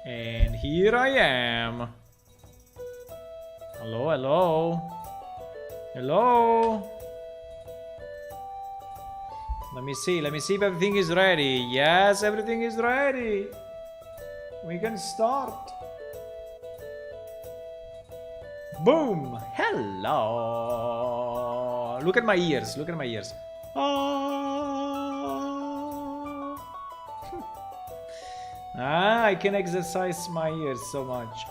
And here I am. Hello, hello. Hello. Let me see if everything is ready. Yes, everything is ready. We can start. Boom. Hello. Look at my ears. Look at my ears. I can exercise my ears so much.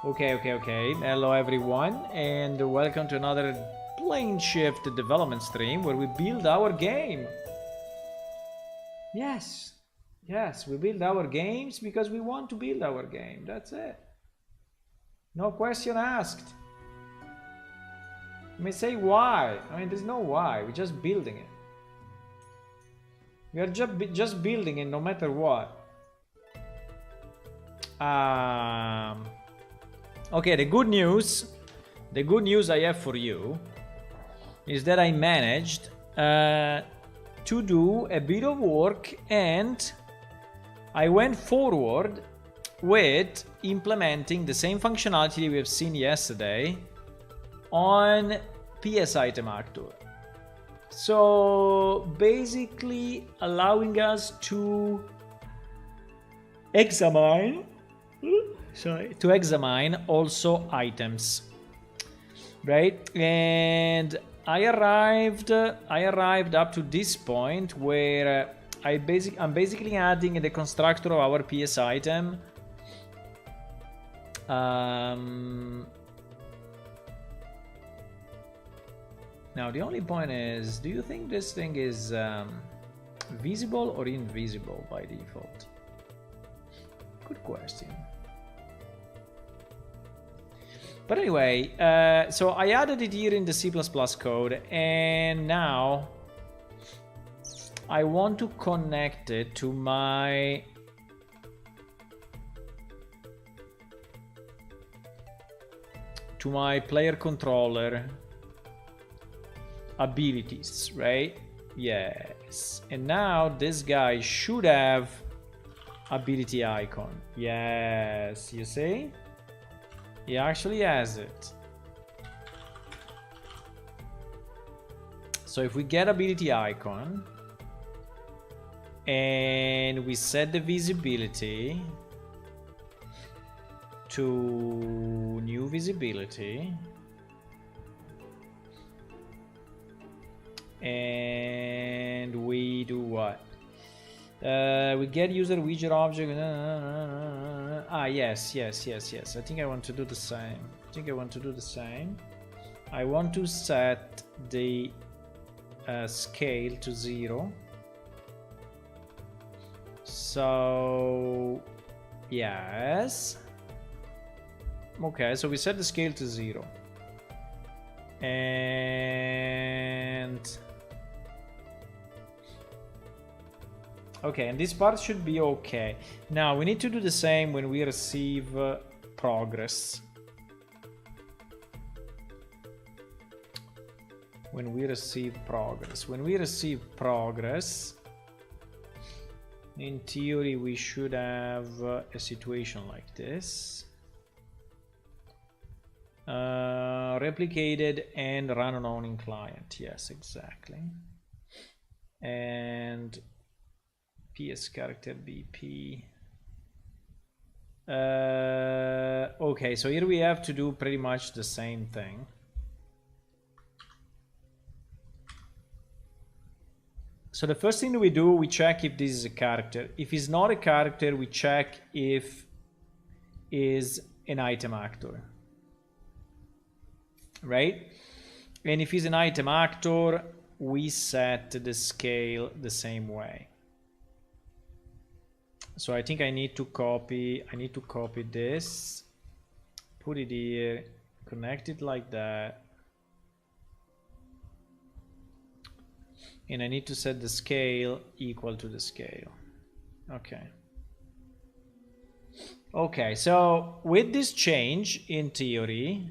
Okay. Hello everyone, and welcome to another Plane Shift development stream where we build our game. Yes, we build our games because we want to build our game. That's it. No question asked. You may say why. I mean, there's no why. We're just building it. We are just building it no matter what. Okay, the good news I have for you is that I managed to do a bit of work, and I went forward with implementing the same functionality we have seen yesterday on PS Item Actor. So basically allowing us to examine also items, right? And I arrived up to this point where I'm basically adding the constructor of our PS item. Now the only point is, do you think this thing is visible or invisible by default? Good question. But anyway, so I added it here in the C++ code, and now I want to connect it to my player controller abilities, right? Yes. And now this guy should have ability icon. Yes, you see? He actually has it. So if we get ability icon and we set the visibility to new visibility, and we do what? We get user widget object. Yes. I think I want to do the same. I want to set the scale to 0. So yes. Okay, so we set the scale to 0. And okay, and this part should be okay. Now we need to do the same when we receive progress. When we receive progress, in theory we should have a situation like this. Replicated and run on owning client. Yes, exactly. And PS character BP. Okay, so here we have to do pretty much the same thing. So the first thing that we do, we check if this is a character. If it's not a character, we check if is an item actor, right? And if it's an item actor, we set the scale the same way. So I think I need to copy this, put it here, connect it like that, and I need to set the scale equal to the scale. Okay, so with this change, in theory,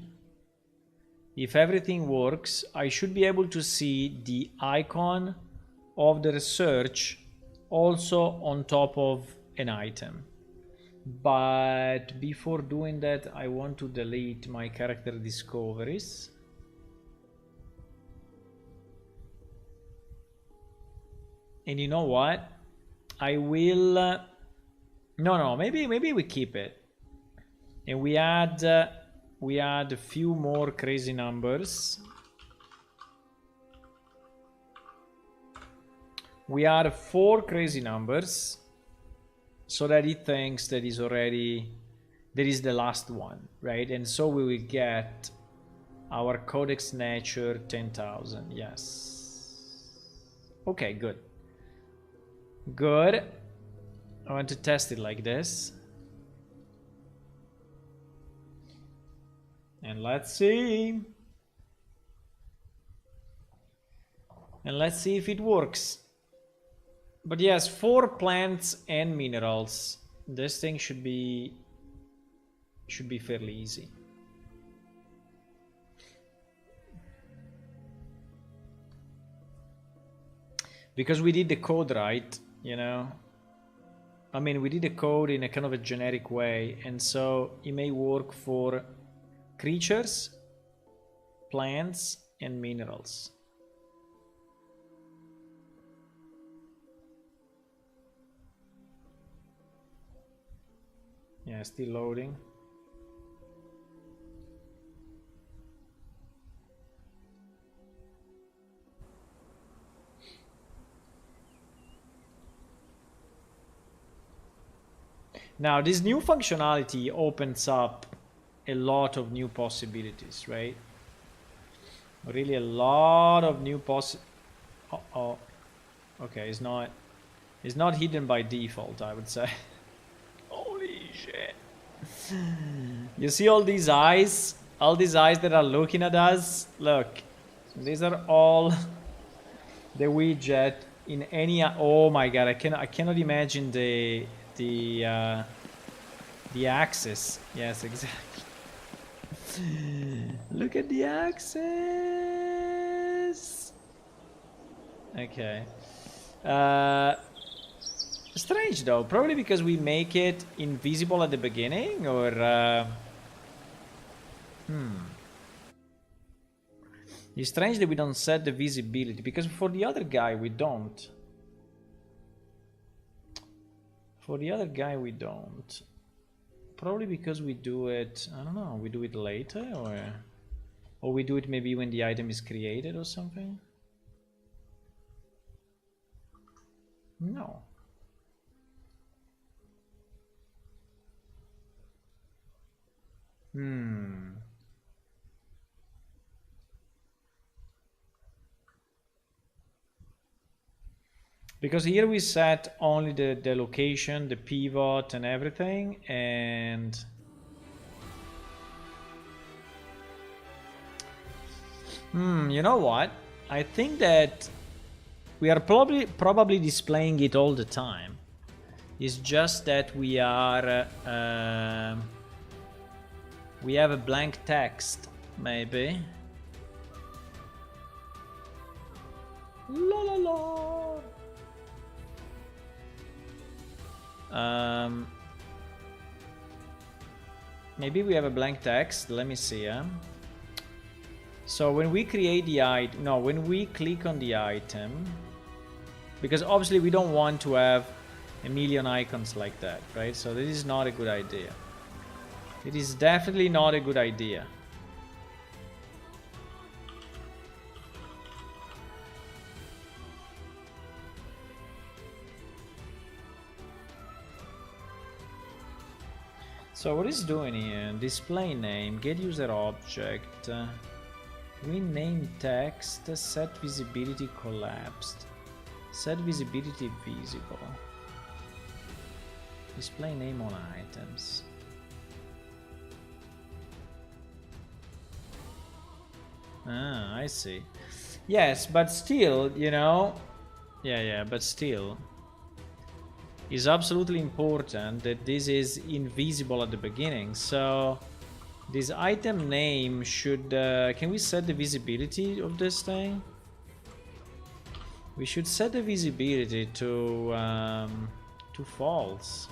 if everything works, I should be able to see the icon of the research also on top of an item. But before doing that, I want to delete my character discoveries. And you know what? I will... no, maybe we keep it. And we add a few more crazy numbers. We add 4 crazy numbers so that it thinks that is already, that is the last one, right? And so we will get our codex nature 10,000. Yes. Okay, good. Good. I want to test it like this. And let's see. And let's see if it works. But yes, 4 plants and minerals. This thing should be fairly easy. Because we did the code right, you know. I mean, we did the code in a kind of a generic way, and so it may work for creatures, plants, and minerals. Yeah, still loading. Now, this new functionality opens up a lot of new possibilities, right? Really a lot of new oh, okay, it's not hidden by default, I would say. Holy shit. You see all these eyes that are looking at us? Look, these are all the widget in any... Oh my god, I cannot imagine the axis. Yes, exactly. Look at the axis. Okay. Strange though, probably because we make it invisible at the beginning, or It's strange that we don't set the visibility, because for the other guy we don't. Probably because we do it, I don't know, we do it later, or we do it maybe when the item is created or something. No. Because here we set only the location, the pivot and everything, and you know what? I think that we are probably displaying it all the time. It's just that we are we have a blank text, maybe. La la la. Maybe we have a blank text. Let me see. So when we create the item, no, when we click on the item, because obviously we don't want to have a million icons like that, right? So this is not a good idea. It is definitely not a good idea. So what is doing here? Display name, get user object, rename text, set visibility collapsed, set visibility visible, display name on items. Ah, I see. Yes, but still, you know, yeah, but still, it's absolutely important that this is invisible at the beginning. So this item name should, can we set the visibility of this thing? We should set the visibility to false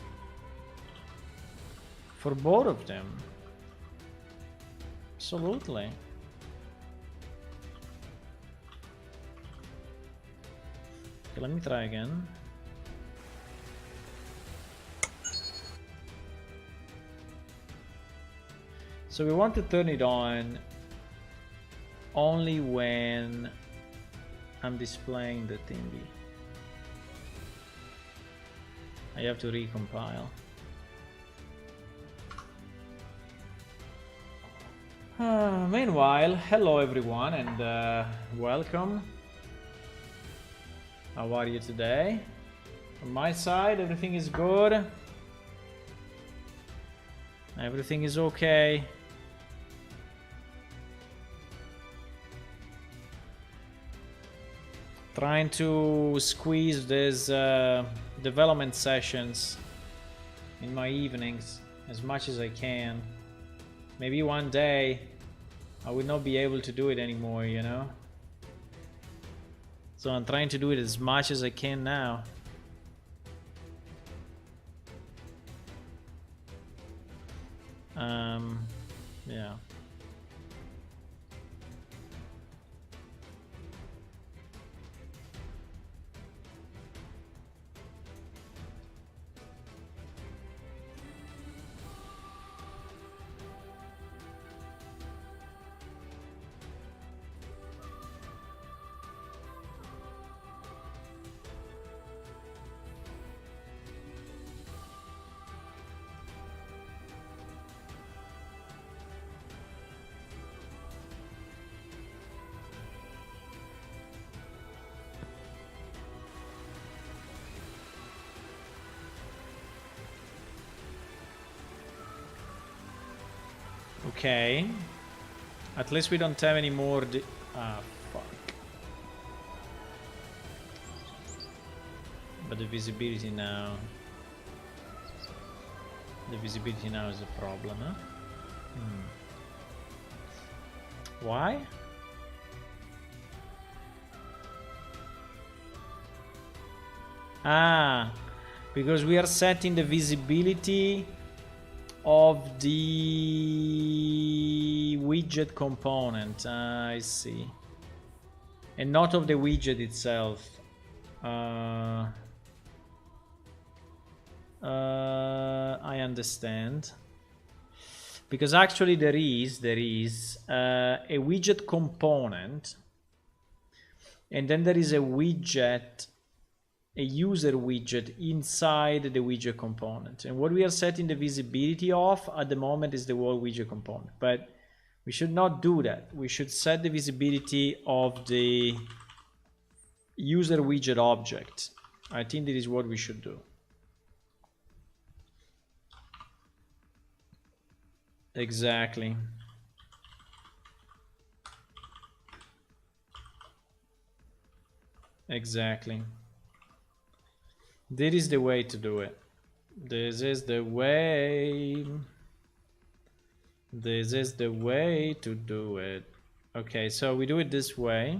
for both of them. Absolutely. Okay, let me try again. So we want to turn it on only when I'm displaying the thingy. I have to recompile. Meanwhile, hello everyone and welcome. How are you today? On my side, everything is good. Everything is okay. Trying to squeeze these development sessions in my evenings as much as I can. Maybe one day I will not be able to do it anymore, you know? So I'm trying to do it as much as I can now. Yeah. Okay. At least we don't have any more. Fuck. But the visibility now. The visibility now is a problem, huh? Why? Because we are setting the visibility of the widget component. I see. And not of the widget itself. I understand. Because actually there is a widget component, and then there is a widget, a user widget inside the widget component. And what we are setting the visibility of at the moment is the whole widget component. But we should not do that. We should set the visibility of the user widget object. I think that is what we should do. Exactly. Exactly. This is the way to do it. This is the way. This is the way to do it. Okay, so we do it this way.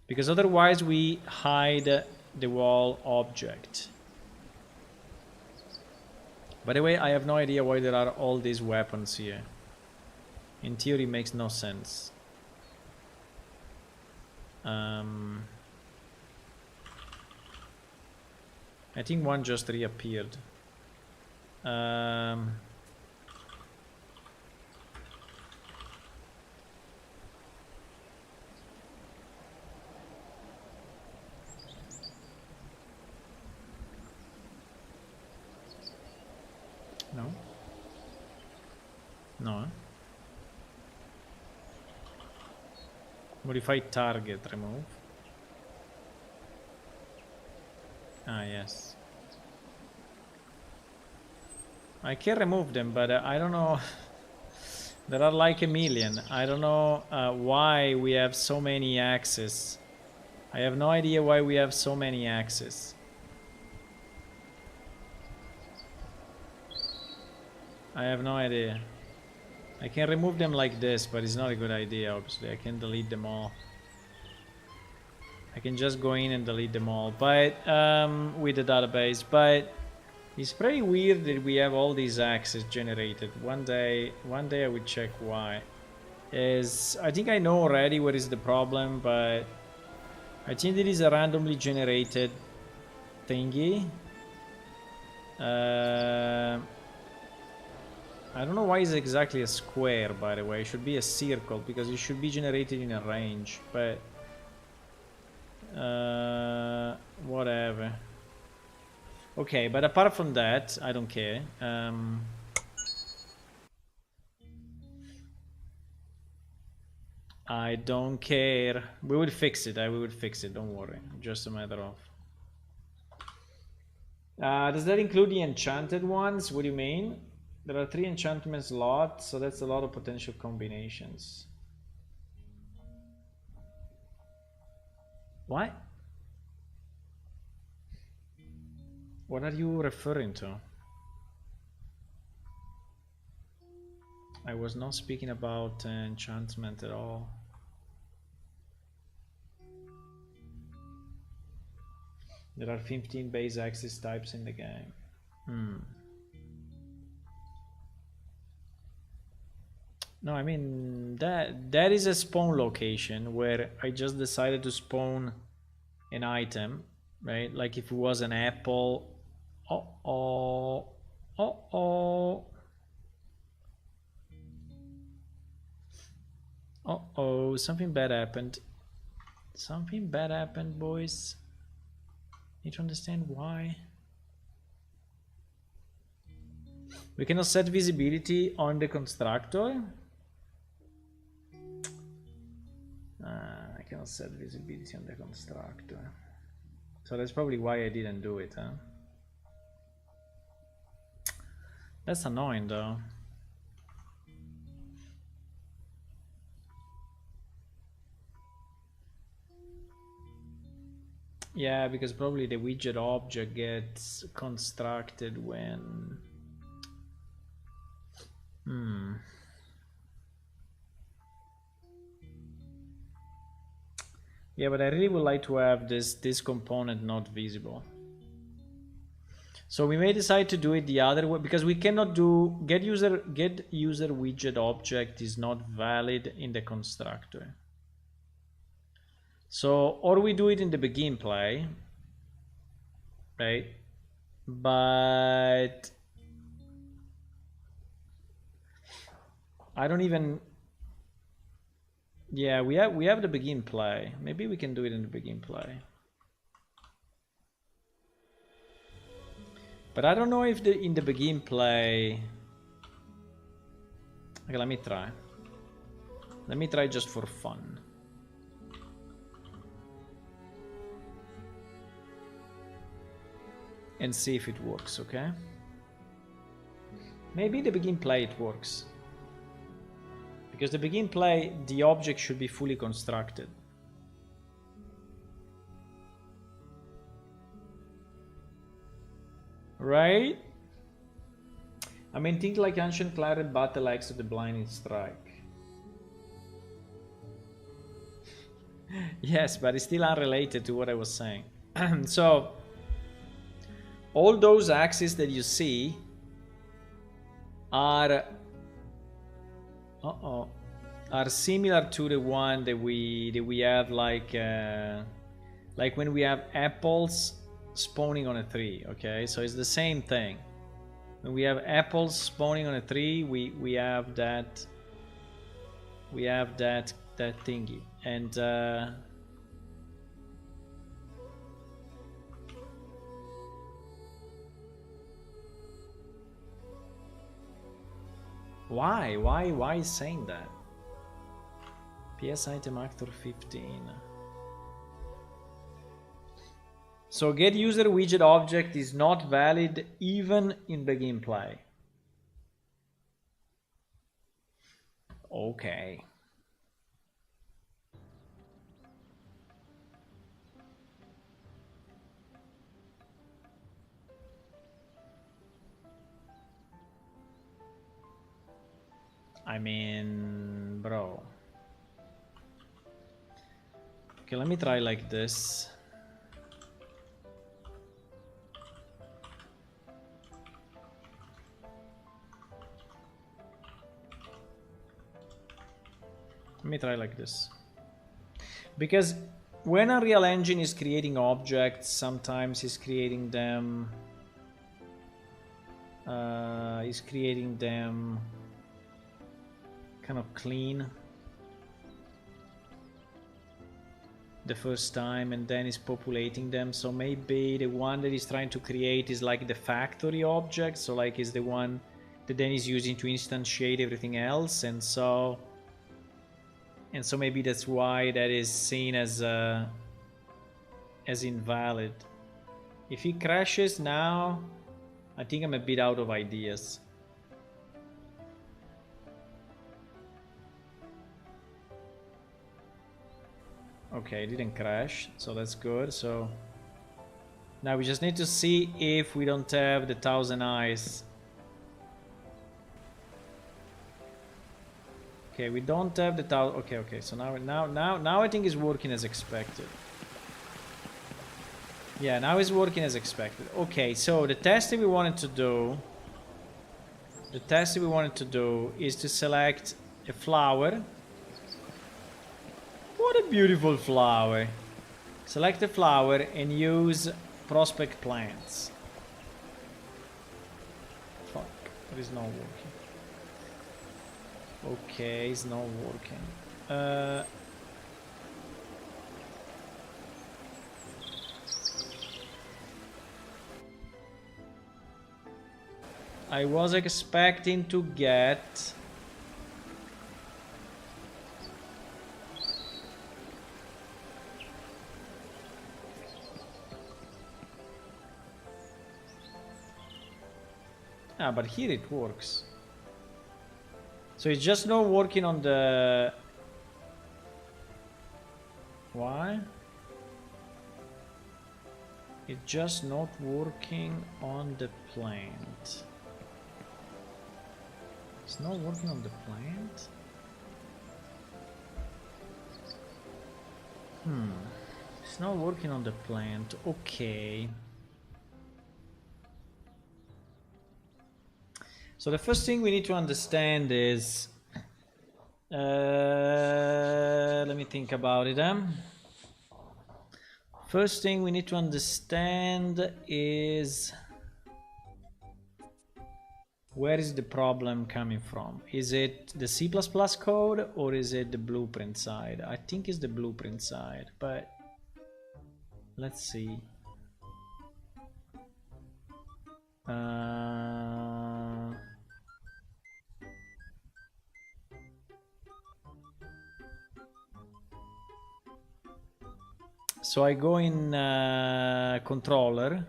Because otherwise we hide the wall object. By the way, I have no idea why there are all these weapons here. In theory, it makes no sense. I think one just reappeared. No? No. Modify target, remove. Ah, yes. I can remove them, but I don't know. There are like a million. I don't know why we have so many axes. I have no idea why we have so many axes. I have no idea. I can remove them like this, but it's not a good idea, obviously. I can delete them all. I can just go in and delete them all, but with the database. But it's pretty weird that we have all these axes generated. One day I will check why. I think I know already what is the problem, but I think it is a randomly generated thingy. I don't know why it's exactly a square, by the way. It should be a circle because it should be generated in a range, but whatever. Okay, but apart from that, I don't care. I don't care. We will fix it. We will fix it. Don't worry. Just a matter of. Does that include the enchanted ones? What do you mean? There are 3 enchantment slots, so that's a lot of potential combinations. What? What are you referring to? I was not speaking about enchantment at all. There are 15 base axis types in the game. No, I mean that is a spawn location where I just decided to spawn an item, right? Like if it was an apple. Uh-oh. Uh-oh. Uh-oh, something bad happened. Something bad happened, boys. Need to understand why. We cannot set visibility on the constructor. I cannot set visibility on the constructor. So that's probably why I didn't do it, huh? That's annoying though. Yeah, because probably the widget object gets constructed when... Yeah, but I really would like to have this component not visible. So we may decide to do it the other way, because we cannot do get user widget object is not valid in the constructor. So, or we do it in the begin play, right? But I don't even. Yeah, we have the begin play. Maybe we can do it in the begin play. But I don't know if in the begin play. Okay, let me try. Let me try just for fun. And see if it works, okay? Maybe the begin play it works. Because the begin play, the object should be fully constructed. Right? I mean, think like Ancient Claret Battle Axe of the Blinding Strike. Yes, but it's still unrelated to what I was saying. So, all those axes that you see are are similar to the one that we have like when we have apples spawning on a tree. Okay, so it's the same thing. When we have apples spawning on a tree, we have that thingy, and why is saying that? PS item actor 15. So get user widget object is not valid even in begin play. Okay. I mean, bro. Okay, let me try like this. Let me try like this. Because when Unreal Engine is creating objects, sometimes it's creating them kind of clean the first time, and then it's populating them. So maybe the one that he's trying to create is like the factory object, so like is the one that then is using to instantiate everything else, and so maybe that's why that is seen as invalid. If he crashes now, I think I'm a bit out of ideas. Okay, it didn't crash, so that's good. So now we just need to see if we don't have the 1,000 eyes. Okay, we don't have the 1,000. Okay. So now I think it's working as expected. Yeah, now it's working as expected. Okay, so the test that we wanted to do, is to select a flower. What a beautiful flower. Select the flower and use prospect plants. Fuck, it is not working. Okay, it's not working. I was expecting to get... Ah, but here it works. So it's just not working on the... Why? It's just not working on the plant. It's not working on the plant? It's not working on the plant. Okay. So the first thing we need to understand is... let me think about it. First thing we need to understand is... Where is the problem coming from? Is it the C++ code or is it the blueprint side? I think it's the blueprint side, but let's see. So I go in controller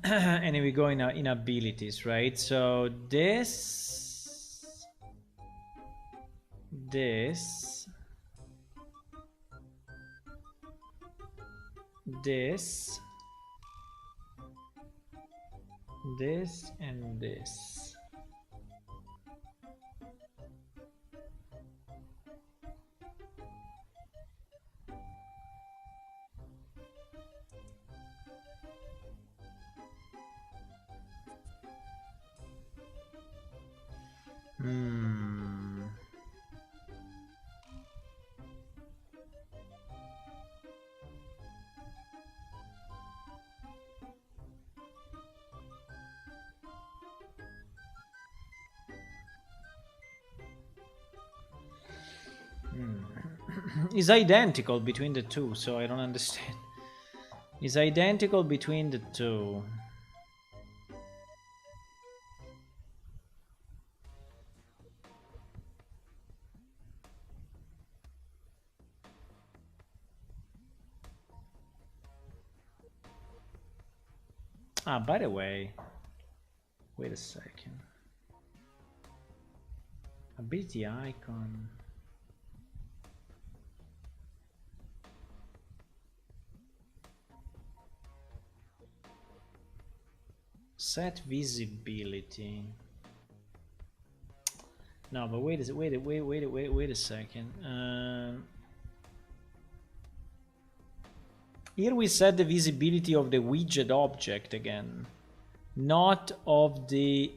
and then we go in abilities, right? So this and this. Is identical between the two, so I don't understand. Is identical between the two. Ah, by the way, wait a second. Ability icon. Set visibility. No, but wait a second. Here we set the visibility of the widget object again, not of the...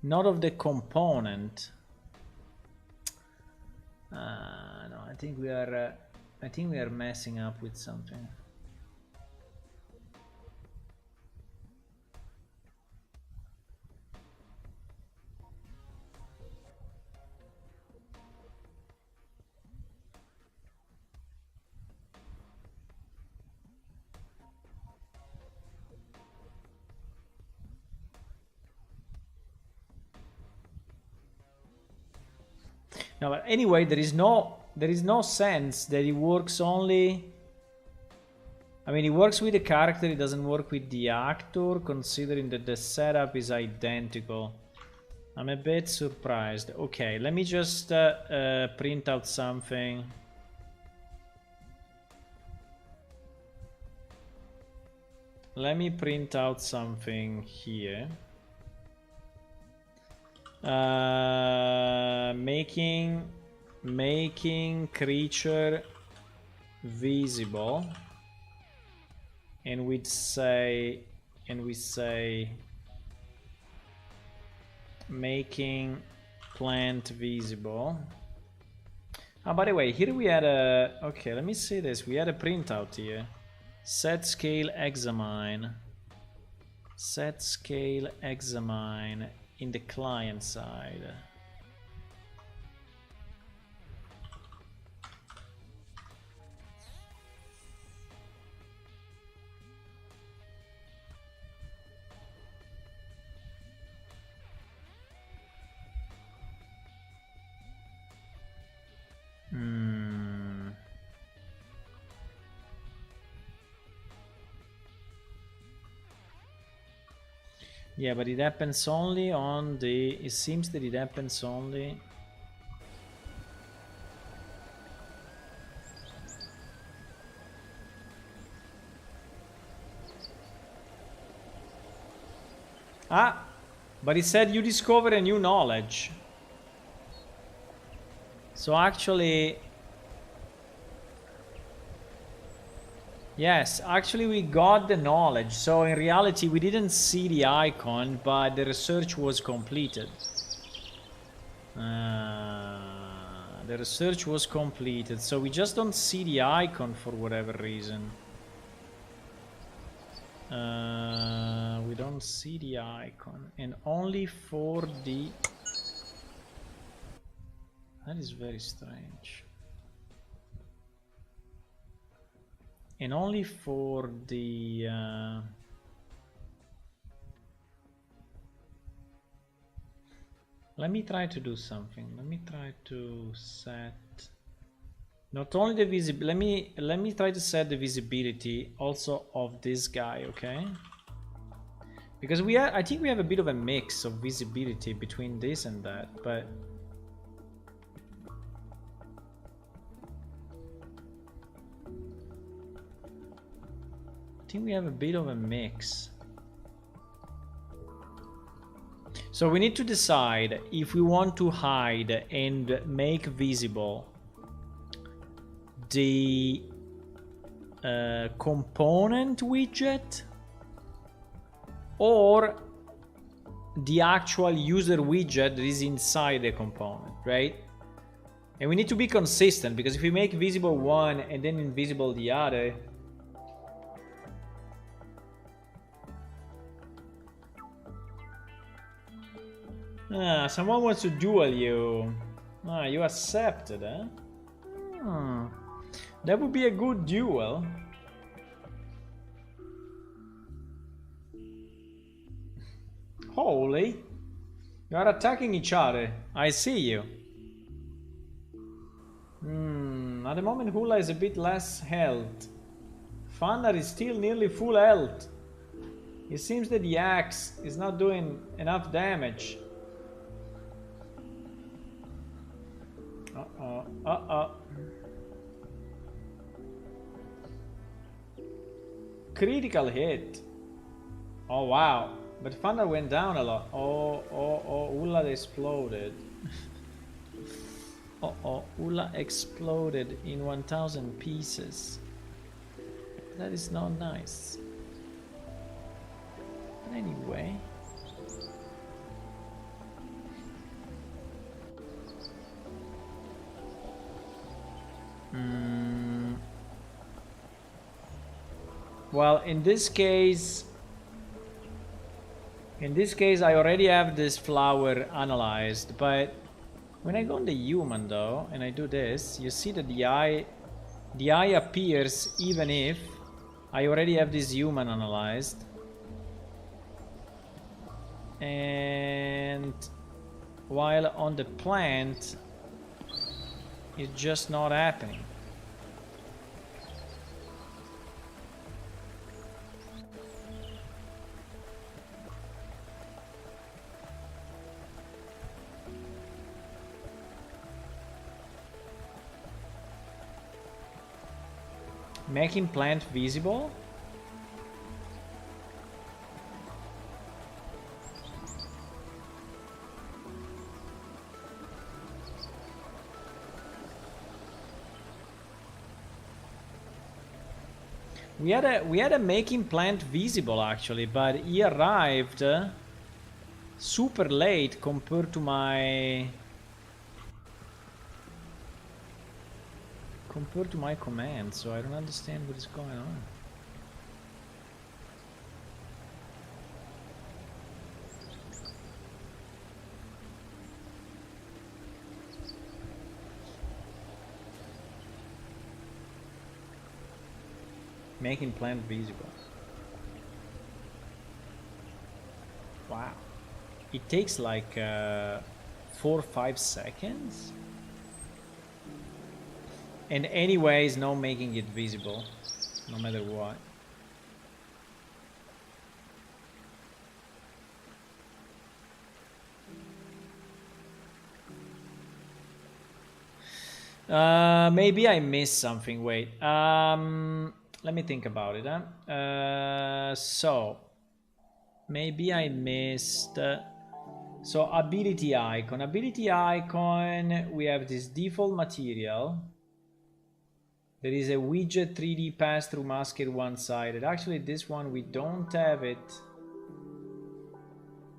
not of the component. No, I think we are messing up with something. No, but anyway, there is no sense that it works only. I mean, it works with the character, it doesn't work with the actor, considering that the setup is identical. I'm a bit surprised. Okay, let me just print out something. Let me print out something here. Making creature visible, and we say making plant visible. Oh, by the way, here we had a... okay, let me see this. We had a printout here. Set scale examine. Set scale examine in the client side. Yeah, but it happens only on the... it seems that it happens only... ah! But it said you discover a new knowledge. So actually... yes, actually we got the knowledge. So in reality we didn't see the icon, but the research was completed. The research was completed, so we just don't see the icon for whatever reason. We don't see the icon, and only for the... that is very strange. And only for the... let me try to do something. Let me try to set not only the visibility. Let me try to set the visibility also of this guy, okay? Because I think we have a bit of a mix of visibility between this and that, but I think we have a bit of a mix. So we need to decide if we want to hide and make visible the component widget or the actual user widget that is inside the component, right? And we need to be consistent, because if we make visible one and then invisible the other, someone wants to duel you. You accepted, eh? That would be a good duel. Holy. You are attacking each other. I see you. At the moment Hula is a bit less health. Fandar is still nearly full health. It seems that the axe is not doing enough damage. Critical hit. Oh wow. But thunder went down a lot. Ulla exploded. Ulla exploded in 1000 pieces. That is not nice. Anyway. Well, in this case, I already have this flower analyzed, but when I go on the human though, and I do this, you see that the eye appears even if I already have this human analyzed. And while on the plant, it's just not happening. Making plant visible? We had a making plant visible actually, but he arrived super late compared to my command, so I don't understand what is going on. Making plant visible. Wow. It takes like 4 or 5 seconds. And anyways, no making it visible, no matter what. Maybe I missed something. Wait. Let me think about it. So maybe I missed. So ability icon. Ability icon. We have this default material. There is a widget 3D pass-through mask at one side. And actually, this one we don't have it,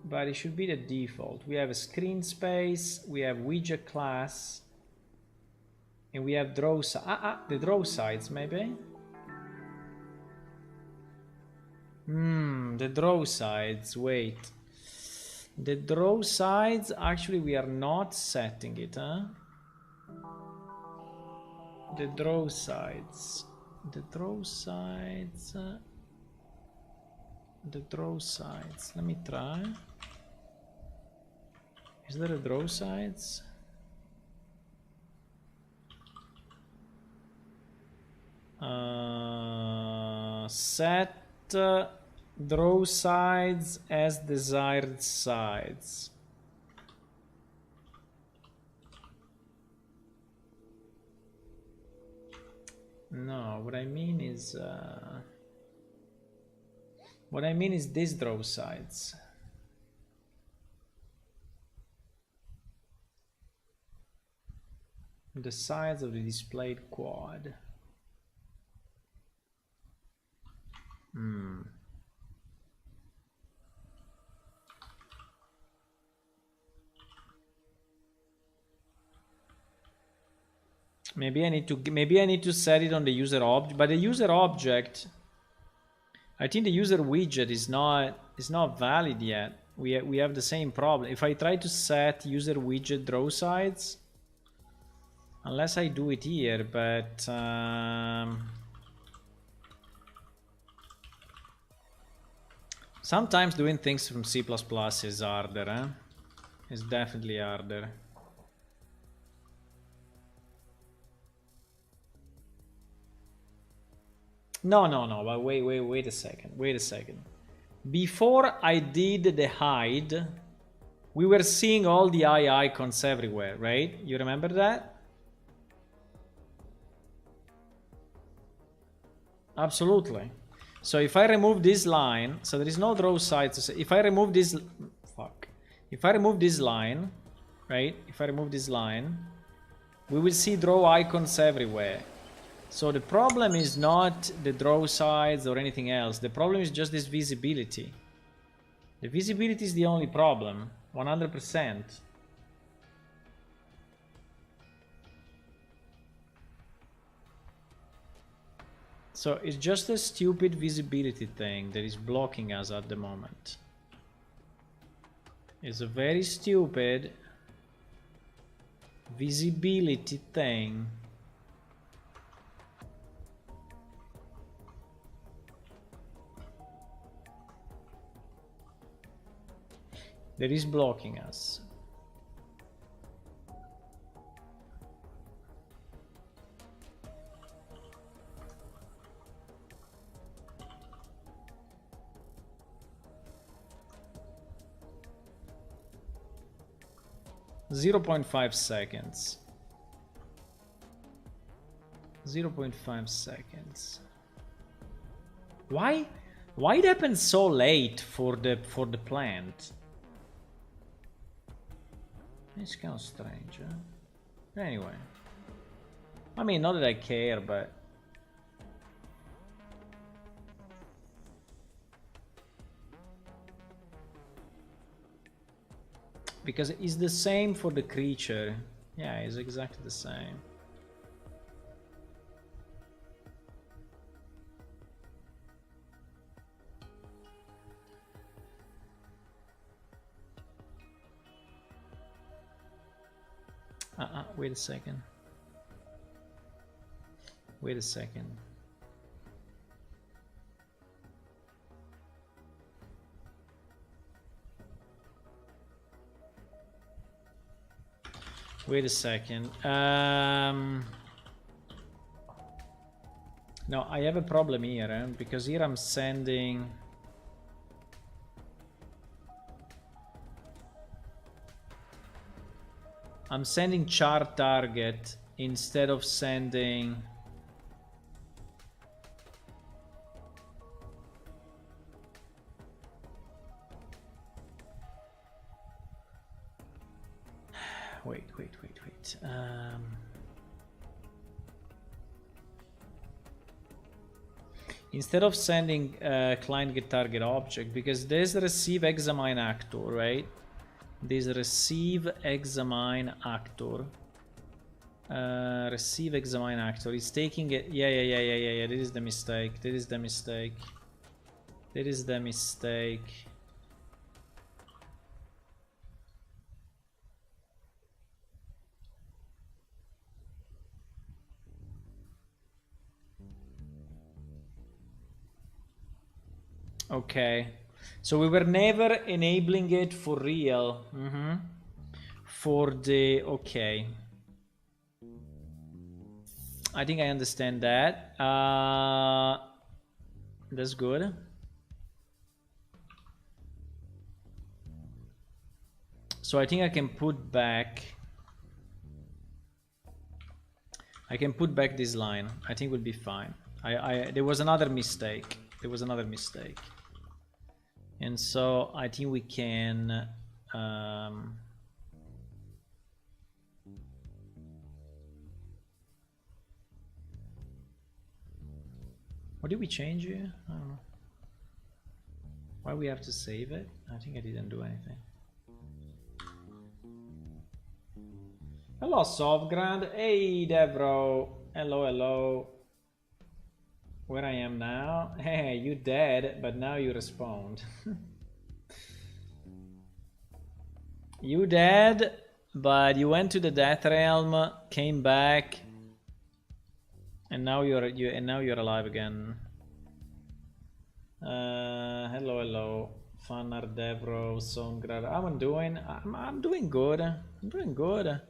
but it should be the default. We have a screen space. We have widget class, and we have draw. The draw sides maybe. The draw sides. Wait. The draw sides. Actually, we are not setting it, huh? The draw sides. The draw sides. The draw sides. Let me try. Is there a draw sides? Set draw sides as desired sides. No, what I mean is this draw sides. The sides of the displayed quad. Maybe I need to set it on the user object, but the user object, I think the user widget is not valid yet. We have the same problem. If I try to set user widget draw sides, unless I do it here, but sometimes doing things from C++ is harder, huh? It's definitely harder. No, but wait a second. Before I did the hide, we were seeing all the eye icons everywhere, right? You remember that? Absolutely. So if I remove this line, so there is no draw side to say. If I remove this, if I remove this line, right? If I remove this line, we will see draw icons everywhere. So the problem is not the draw sides or anything else. The problem is just this visibility. The visibility is the only problem, 100%. So it's just a stupid visibility thing that is blocking us at the moment. It's a very stupid visibility thing. That is blocking us. .5 seconds. 0.5 seconds. Why it happens so late for the plant? It's kind of strange, huh? Anyway. I mean, not that I care, but... Because it's the same for the creature. Yeah, it's exactly the same. Wait a second. Wait a second. Wait a second. No, I have a problem here, because here I'm sending... I'm sending chart target instead of sending... Wait. Instead of sending client get target object, because there's receive examine actor, right? There's receive examine actor. Receive examine actor. It's taking it. Yeah. That is the mistake. That is the mistake. That is the mistake. Okay, so we were never enabling it for real. For the... Okay, I think I understand that. That's good. So I think I can put back... I can put back this line. I think we'll be fine. There was another mistake. There was another mistake. And so I think we can... what did we change here? I don't know. Why we have to save it? I think I didn't do anything. Hello, Sovgrad. Hey, Devro. Hello. Where I am now? Hey, you dead, but now you respond. You dead, but you went to the Death Realm, came back, and now you're alive again. Hello, Fanar, Devro, Songrad. I'm doing good. I'm doing good.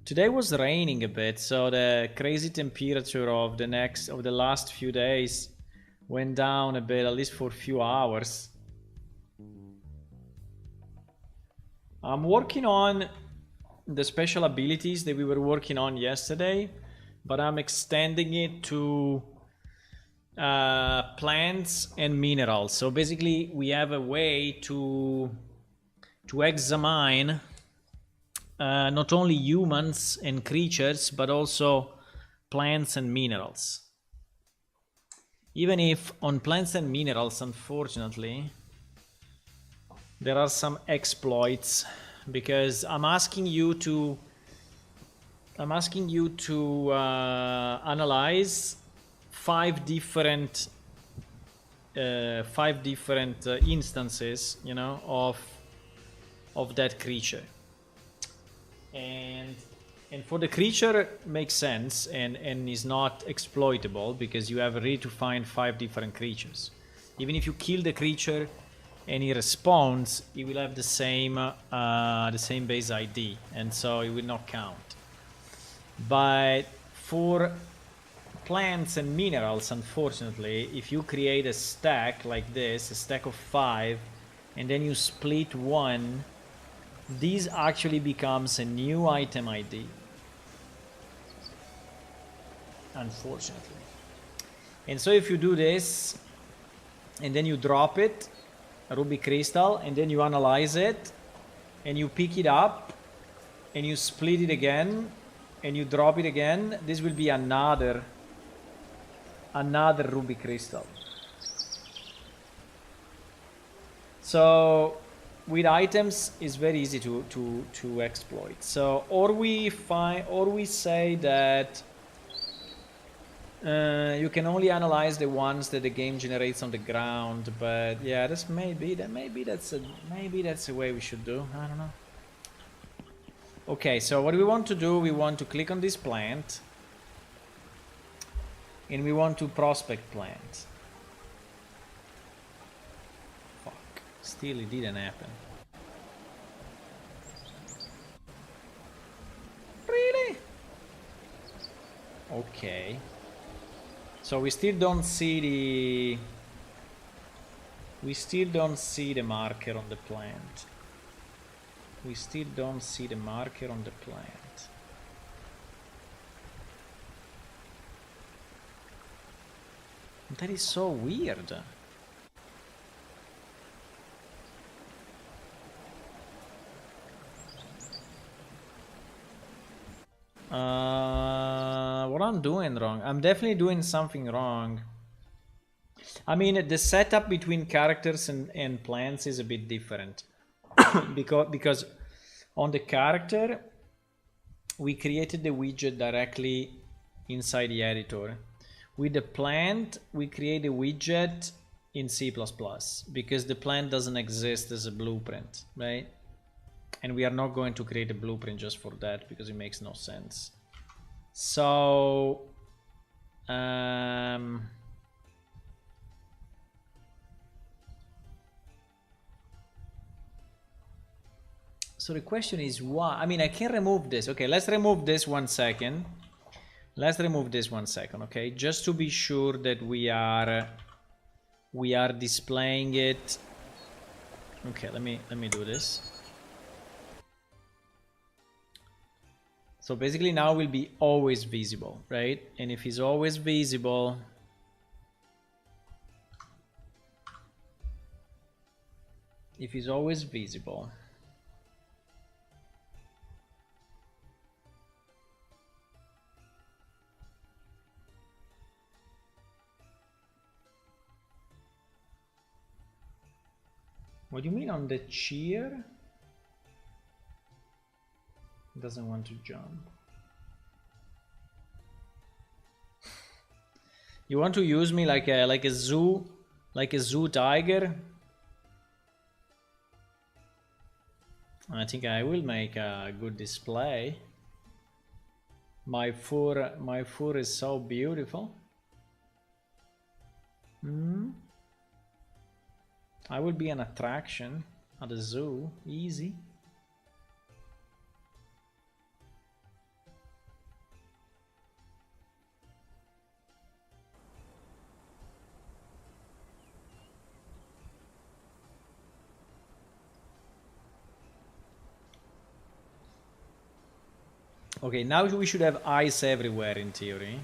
Today was raining a bit, so the crazy temperature of the last few days went down a bit, at least for a few hours. I'm working on the special abilities that we were working on yesterday, but I'm extending it to plants and minerals. So basically we have a way to examine not only humans and creatures, but also plants and minerals. Even if on plants and minerals, unfortunately, there are some exploits, because I'm asking you to analyze five different instances, you know, of that creature. And for the creature makes sense and is not exploitable, because you have really to find 5 different creatures. Even if you kill the creature and he responds, he will have the same base ID, and so it will not count. But for plants and minerals, unfortunately, if you create a stack like this, a stack of 5, and then you split one, this actually becomes a new item ID, unfortunately. And so if you do this and then you drop it, a ruby crystal, and then you analyze it and you pick it up and you split it again and you drop it again, this will be another ruby crystal. So with items is very easy to exploit. So or we say that you can only analyze the ones that the game generates on the ground. But yeah, maybe that's the way we should do. I don't know. Okay, so what we want to do, we want to click on this plant and we want to prospect plant. Still, it didn't happen. Really? Okay. So we still don't see the marker on the plant. We still don't see the marker on the plant. That is so weird. What I'm doing wrong? I'm definitely doing something wrong. I mean, the setup between characters and plants is a bit different. because on the character, we created the widget directly inside the editor. With the plant, we create a widget in C++, because the plant doesn't exist as a blueprint, right? And we are not going to create a blueprint just for that, because it makes no sense. So so the question is why. I mean, I can remove this. Okay, let's remove this 1 second. Let's remove this 1 second, okay? Just to be sure that we are displaying it. Okay, let me do this. So basically now will be always visible, right? And if it's always visible, what do you mean on the cheer? Doesn't want to jump. You want to use me like a zoo tiger? I think I will make a good display. My fur is so beautiful. I will be an attraction at the zoo, easy. Okay, now we should have eyes everywhere in theory.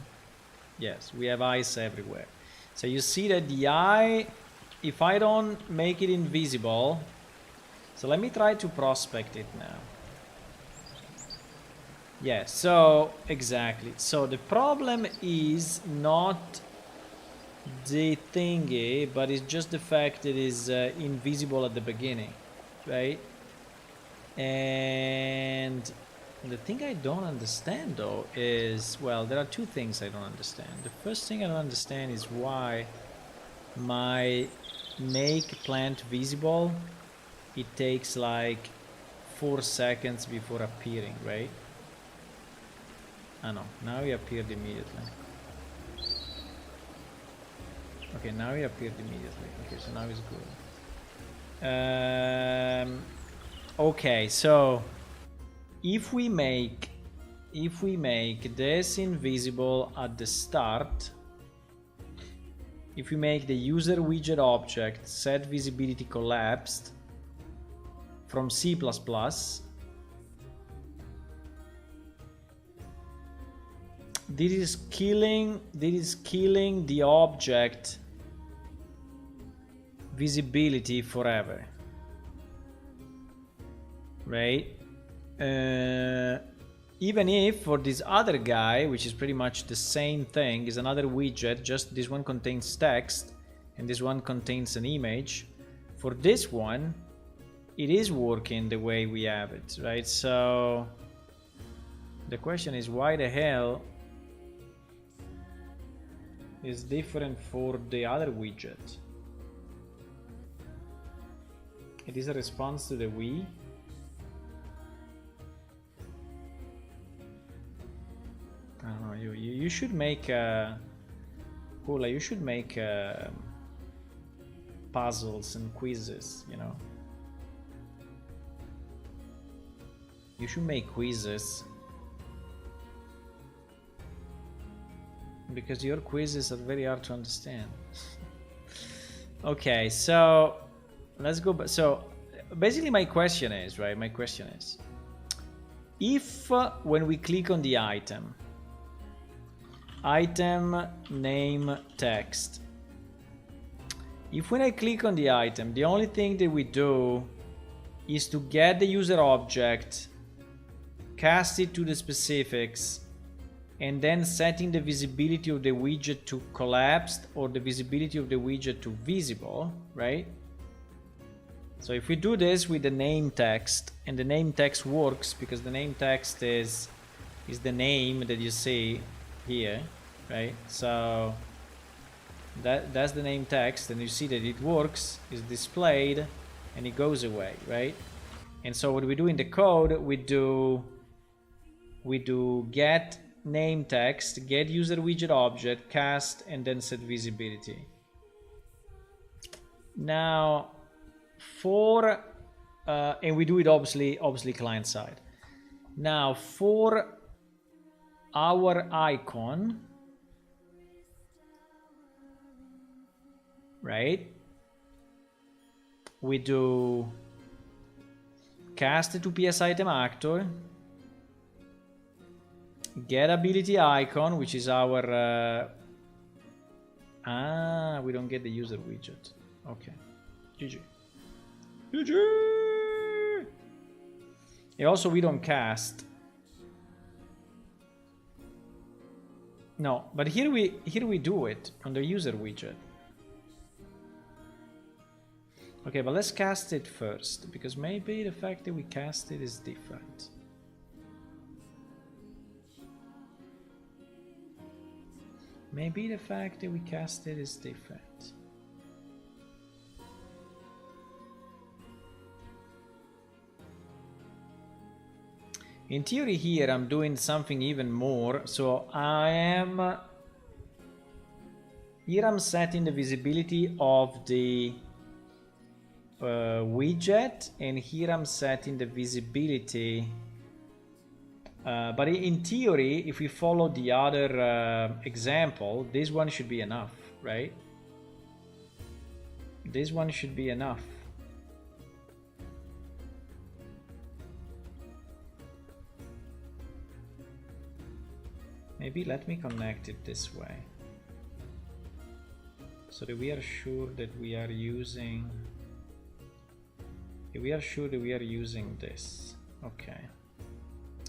Yes, we have eyes everywhere. So you see that the eye, if I don't make it invisible, so let me try to prospect it now. Yeah, so exactly. So the problem is not the thingy, but it's just the fact that it's invisible at the beginning, right? And the thing I don't understand though is, well, there are two things I don't understand. The first thing I don't understand is why my make plant visible, it takes like 4 seconds before appearing, right? Ah no, now he appeared immediately. Okay, now he appeared immediately. Okay, so now it's good. Okay, so if we make this invisible at the start, if we make the user widget object set visibility collapsed from C++, this is killing the object visibility forever, right? Even if for this other guy, which is pretty much the same thing, is another widget, just this one contains text and this one contains an image. For this one, it is working the way we have it, right? So the question is, why the hell is different for the other widget? It is a response to the Wii. I don't know. You should make Hula. You should make puzzles and quizzes. You know. You should make quizzes because your quizzes are very hard to understand. Okay, so let's go back. So basically my question is, right? My question is, if when we click on the item name text, if when I click on the item, the only thing that we do is to get the user object, cast it to the specifics, and then setting the visibility of the widget to collapsed or the visibility of the widget to visible, right? So if we do this with the name text, and the name text works because the name text is the name that you see here, right? So that's the name text, and you see that it works, is displayed, and it goes away, right? And so what we do in the code, we do get name text, get user widget object, cast, and then set visibility. Now for and we do it obviously client side. Now for our icon, right, we do cast to PS item actor, get ability icon, which is our we don't get the user widget. Okay, GG. And also we don't cast. No, but here we do it on the user widget. Okay, but let's cast it first, because maybe the fact that we cast it is different. Maybe the fact that we cast it is different. In theory here I'm doing something even more. So here I'm setting the visibility of the widget, and here I'm setting the visibility. But in theory, if we follow the other example, this one should be enough, right? This one should be enough. Maybe let me connect it this way. So that we are sure that we are using. We are sure that we are using this. Okay.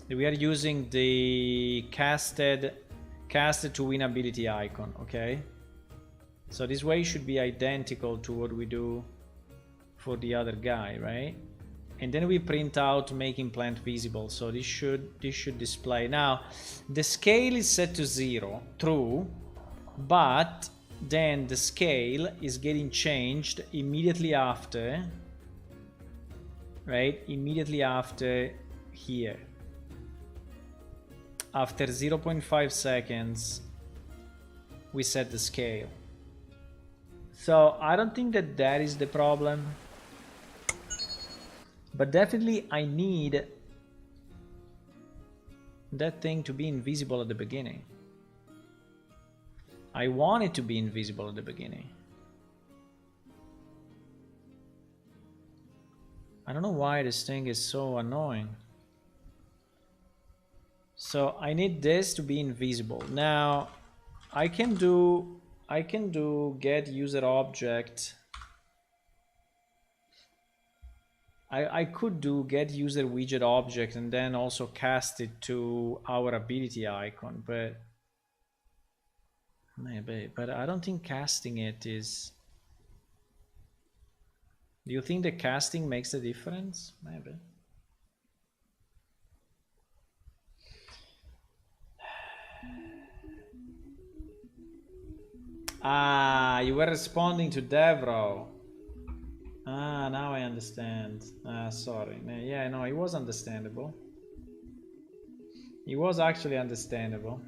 We are using the casted to win ability icon. Okay. So this way should be identical to what we do for the other guy, right? And then we print out making plant visible. So this should display. Now the scale is set to 0, true, but then the scale is getting changed immediately after, right? Immediately after here. After 0.5 seconds, we set the scale. So I don't think that that is the problem. But definitely I need that thing to be invisible at the beginning. I want it to be invisible at the beginning. I don't know why this thing is so annoying. So I need this to be invisible. Now I can do get user object. I could do get user widget object and then also cast it to our ability icon, but maybe, but I don't think casting it is. Do you think the casting makes a difference? Maybe. Ah, you were responding to Devro. Ah, now I understand. Ah, sorry. Yeah, no, it was understandable. It was actually understandable.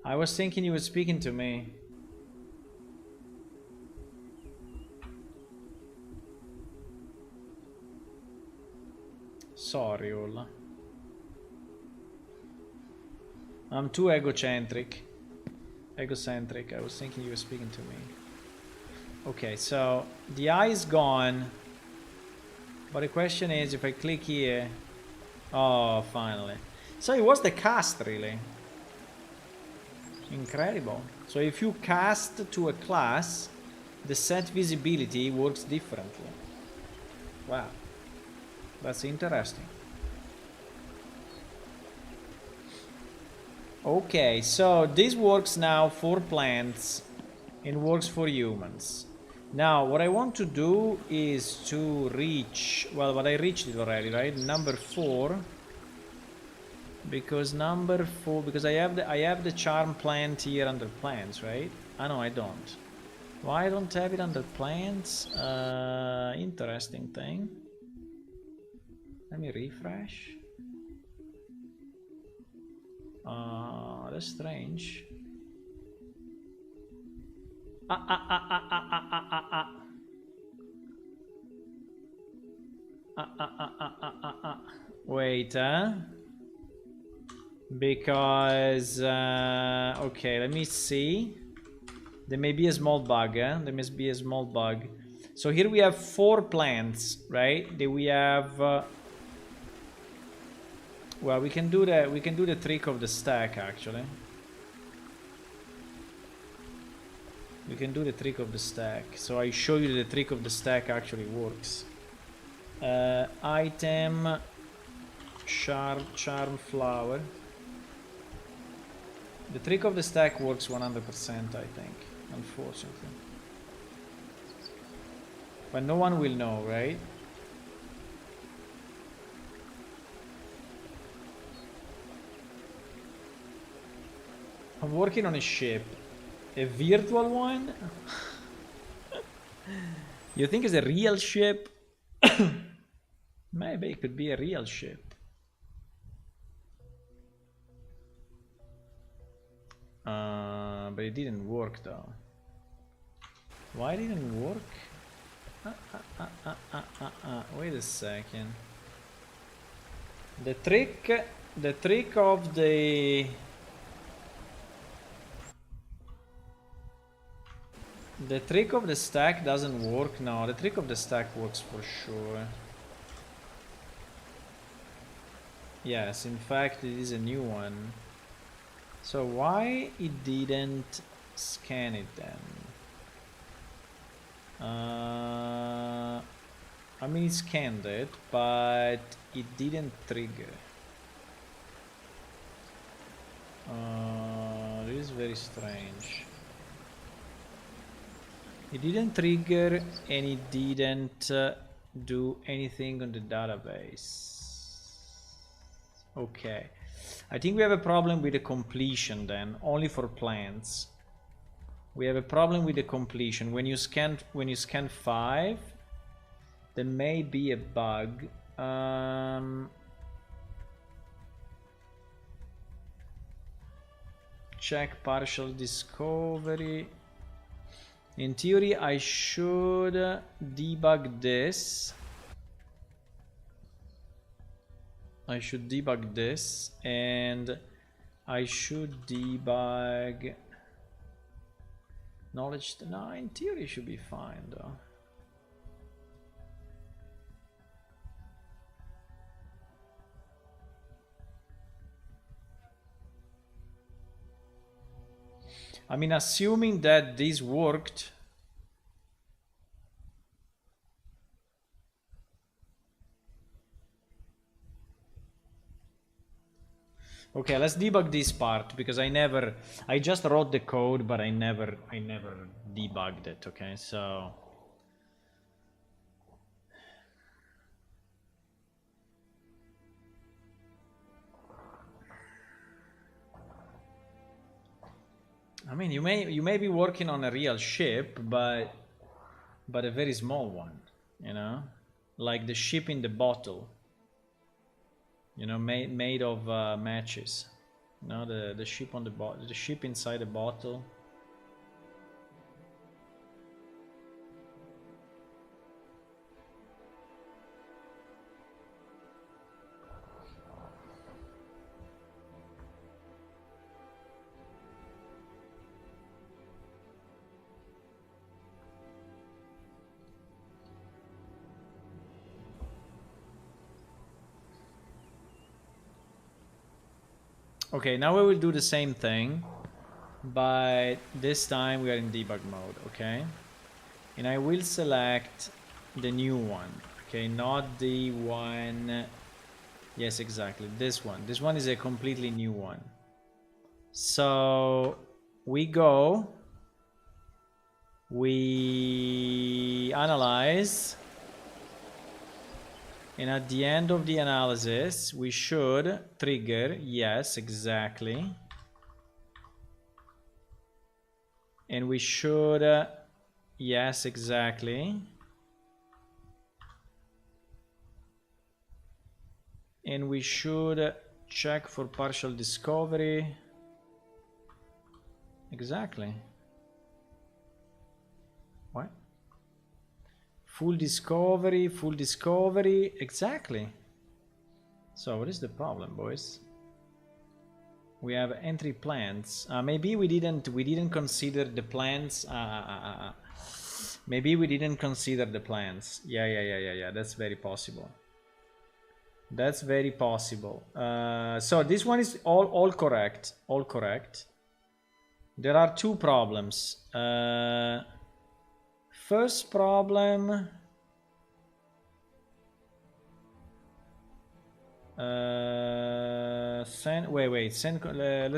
I was thinking you were speaking to me. Sorry, Ulla. I'm too egocentric. Egocentric. I was thinking you were speaking to me. Okay, so the eye is gone. But the question is, if I click here... Oh, finally. So it was the cast, really. Incredible. So if you cast to a class, the set visibility works differently. Wow. That's interesting. Okay, so this works now for plants and works for humans. Now, what I want to do is to reach, well, but I reached it already, right? Number 4. Because number 4, because I have the charm plant here under plants, right? Ah, no, I don't. Why I don't have it under plants? Interesting thing. Let me refresh. That's strange. Wait, because okay, let me see. There may be a small bug. There must be a small bug. So here we have 4 plants, right? Then we have well, we can do the trick of the stack actually. We can do the trick of the stack. So I show you the trick of the stack actually works. Item charm flower. The trick of the stack works 100%, I think, unfortunately. But no one will know, right? I'm working on a ship. A virtual one? You think it's a real ship? Maybe it could be a real ship. But it didn't work though. Why didn't it work? Wait a second. The trick of the... The trick of the stack doesn't work. No, the trick of the stack works for sure. Yes, in fact it is a new one. So why it didn't scan it then? I mean, it scanned it, but it didn't trigger. This is very strange. It didn't trigger and it didn't do anything on the database. Okay. I think we have a problem with the completion then, only for plants. We have a problem with the completion. When you scan 5, there may be a bug. Check partial discovery. In theory, I should debug this. I should debug this, and I should debug knowledge. No, in theory, it should be fine though. I mean, assuming that this worked. Okay, let's debug this part because I just wrote the code, but I never debugged it. Okay, so I mean, you may be working on a real ship, but a very small one, you know, like the ship in the bottle, you know, made of matches, you know, the ship on the ship inside the bottle. Okay, now we will do the same thing, but this time we are in debug mode, okay? And I will select the new one, okay? Not the one... Yes, exactly, this one. This one is a completely new one. So we go, we analyze, and at the end of the analysis, we should trigger, yes, exactly. And we should, yes, exactly. And we should check for partial discovery. Exactly. What? Full discovery, exactly. So what is the problem, boys? We have entry plants. Maybe we didn't consider the plants. Maybe we didn't consider the plants. Yeah. That's very possible. That's very possible. So this one is all correct. All correct. There are two problems. First problem. Let's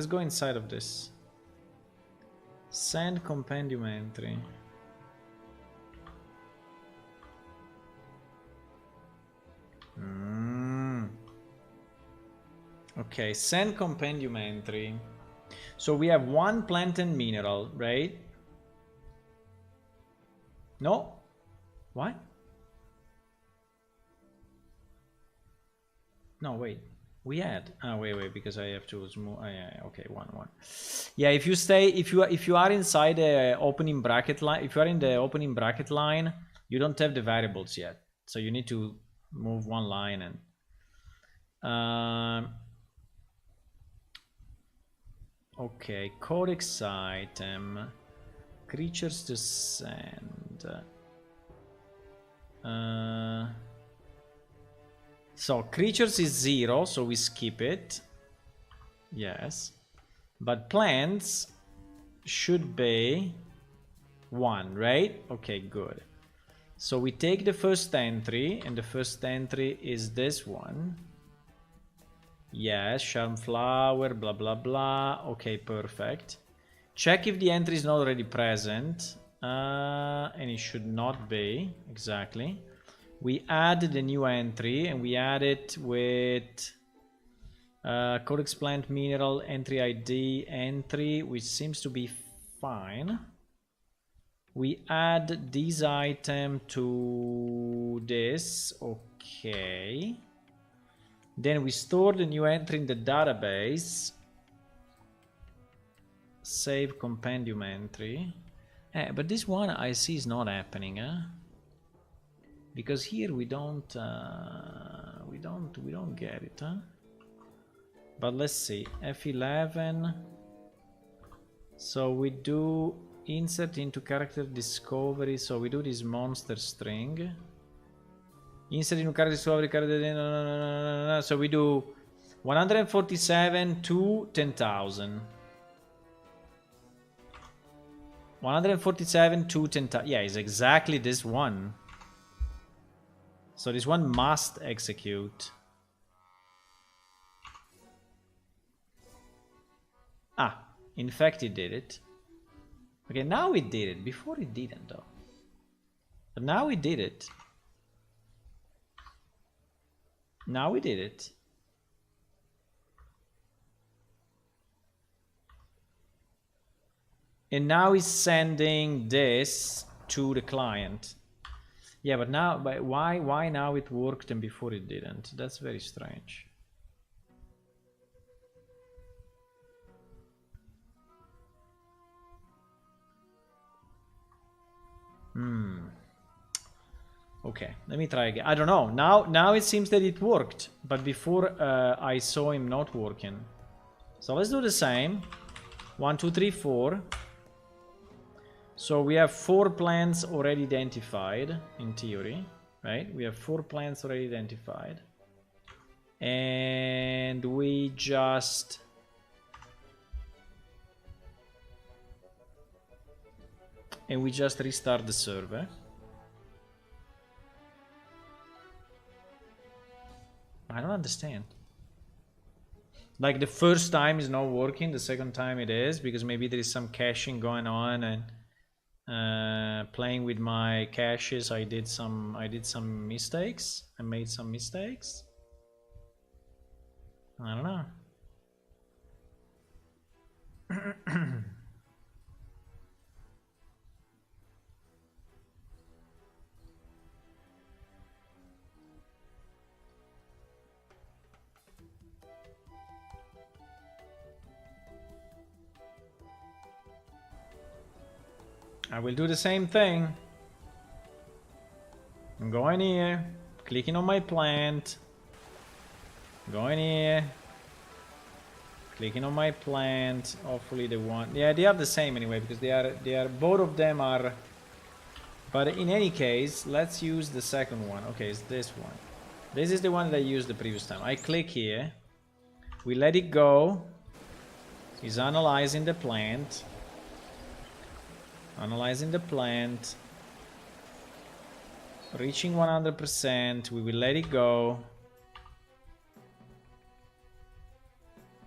go inside of this. Send compendium entry. Okay, send compendium entry. So we have one plant and mineral, right? No? What? No, wait. We had. Wait, because I have to smooth. Yeah, okay, one. Yeah, if you are inside the opening bracket line, if you are in the opening bracket line, you don't have the variables yet. So you need to move one line and. Okay, codex item, creatures to send. So creatures is 0, so we skip it. Yes, but plants should be 1, right? Okay, good. So we take the first entry, and the first entry is this one. Yes, charm flower, blah blah blah. Okay, perfect. Check if the entry is not already present. And it should not be, exactly. We add the new entry, and we add it with codex plant mineral entry ID entry, which seems to be fine. We add this item to this, okay. Then we store the new entry in the database. Save compendium entry. But this one I see is not happening, because here we don't get it, huh? But let's see, F11. So we do insert into character discovery. So we do this monster string. Insert into character discovery. So we do 147 to 10,000. 147 to 10,000. Yeah, it's exactly this one. So this one must execute. Ah, in fact it did it. Okay, now it did it. Before it didn't though. But now it did it. Now we did it. And now it's sending this to the client. Yeah, but now, why now it worked and before it didn't? That's very strange. Okay, let me try again. I don't know. Now it seems that it worked, but before I saw him not working. So let's do the same. 1, 2, 3, 4. So we have 4 plants already identified in theory, right? We have 4 plants already identified. And we just restart the server. I don't understand. Like the first time is not working, the second time it is, because maybe there is some caching going on, and playing with my caches I did some mistakes. I made some mistakes. I don't know. I will do the same thing. I'm going here, clicking on my plant, going here, clicking on my plant. Hopefully the one, yeah, they are the same anyway, because they are both of them are. But in any case, let's use the second one. Okay, it's this one. This is the one that I used the previous time. I click here, we let it go. He's analyzing the plant. Analyzing the plant. Reaching 100%. We will let it go.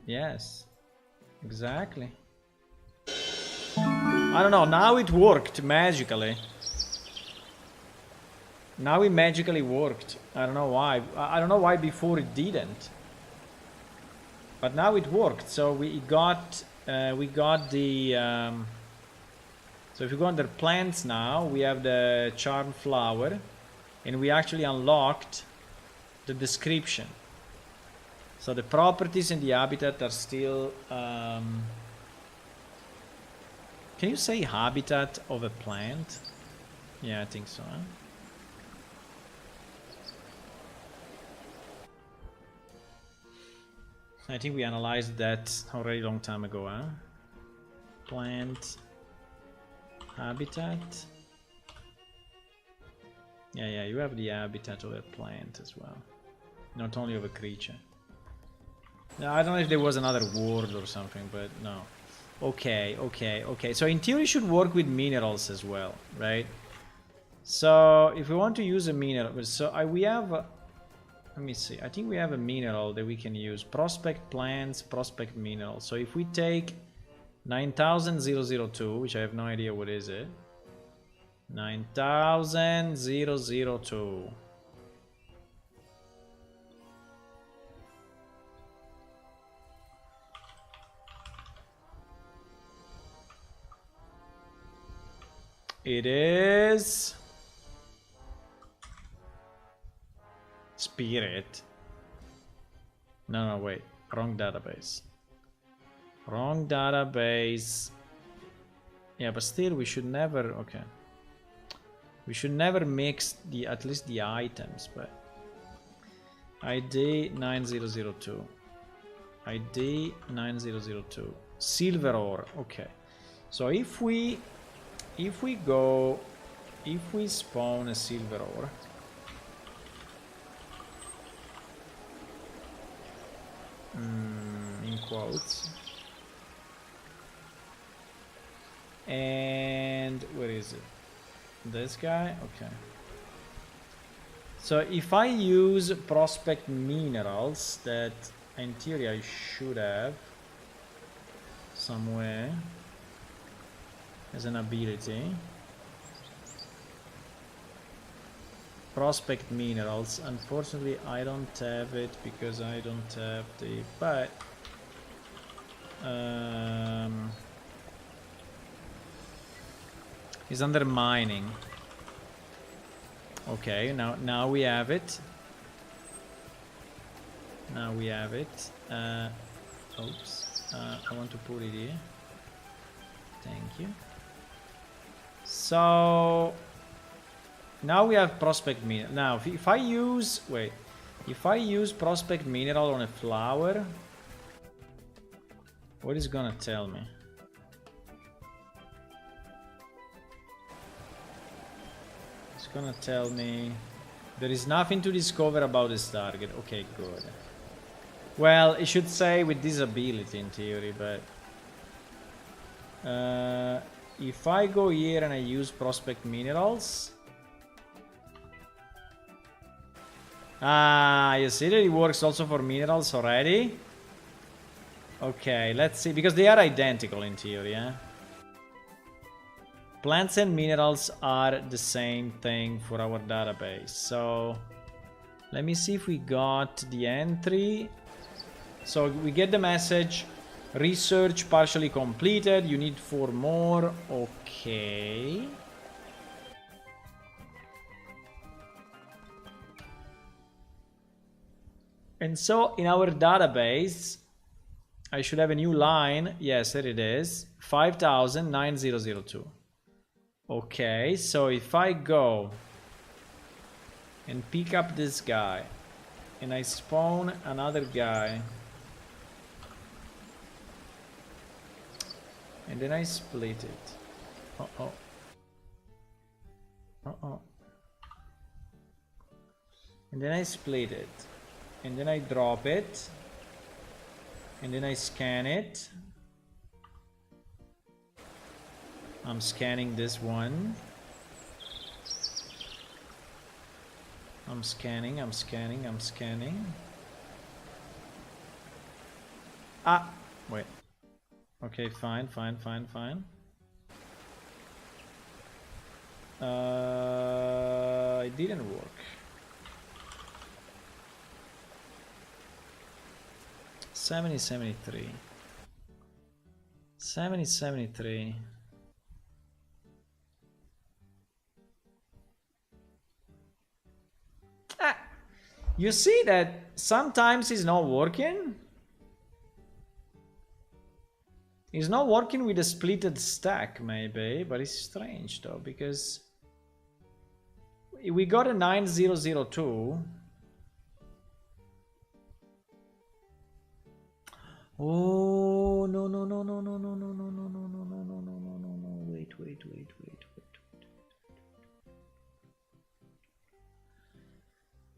Yes. Exactly. I don't know. Now it worked magically. Now it magically worked. I don't know why. I don't know why before it didn't. But now it worked. So we got the... So if you go under plants now, we have the charm flower, and we actually unlocked the description. So the properties and the habitat are still... Can you say habitat of a plant? Yeah, I think so. Huh? I think we analyzed that already a long time ago. Huh? Plant... habitat. Yeah, you have the habitat of a plant as well, not only of a creature. Now I don't know if there was another word or something, but no. Okay. So in theory it should work with minerals as well, right? So if we want to use a mineral, so we have, let me see, I think we have a mineral that we can use. Prospect plants, prospect mineral. So if we take 9002, which I have no idea what is it. 9002. It is Spirit. No, wait. Wrong database. Wrong database. Yeah, but still we should never, okay. We should never mix the, at least the items, but ID 9002. ID 9002. Silver ore, okay. So if we spawn a silver ore, in quotes, and where is it? This guy? Okay. So if I use prospect minerals, that in theory I should have somewhere as an ability. Prospect minerals. Unfortunately, I don't have it because I don't have the. But it's under mining. Okay, now we have it. Now we have it. Oops. I want to put it here. Thank you. So now we have prospect mineral. Now if I use, wait, if I use prospect mineral on a flower, what is gonna tell me? It's gonna tell me there is nothing to discover about this target. Okay, good. Well, it should say with disability in theory, but if I go here and I use prospect minerals, you see that it works also for minerals already. Okay, let's see, because they are identical in theory, yeah. Plants and minerals are the same thing for our database. So let me see if we got the entry. So we get the message, research partially completed, you need 4 more. Okay. And so in our database, I should have a new line. Yes, there it is. 5000-9002. Okay, so if I go and pick up this guy and I spawn another guy and then I split it. Uh-oh. Uh-oh. And then I split it. And then I drop it. And then I scan it. I'm scanning this one. I'm scanning. Ah, wait. Okay, fine. It didn't work. 7073. 7073. You see that sometimes it's not working? It's not working with a splitted stack, maybe, but it's strange though, because we got a 9002. Oh, no. Wait.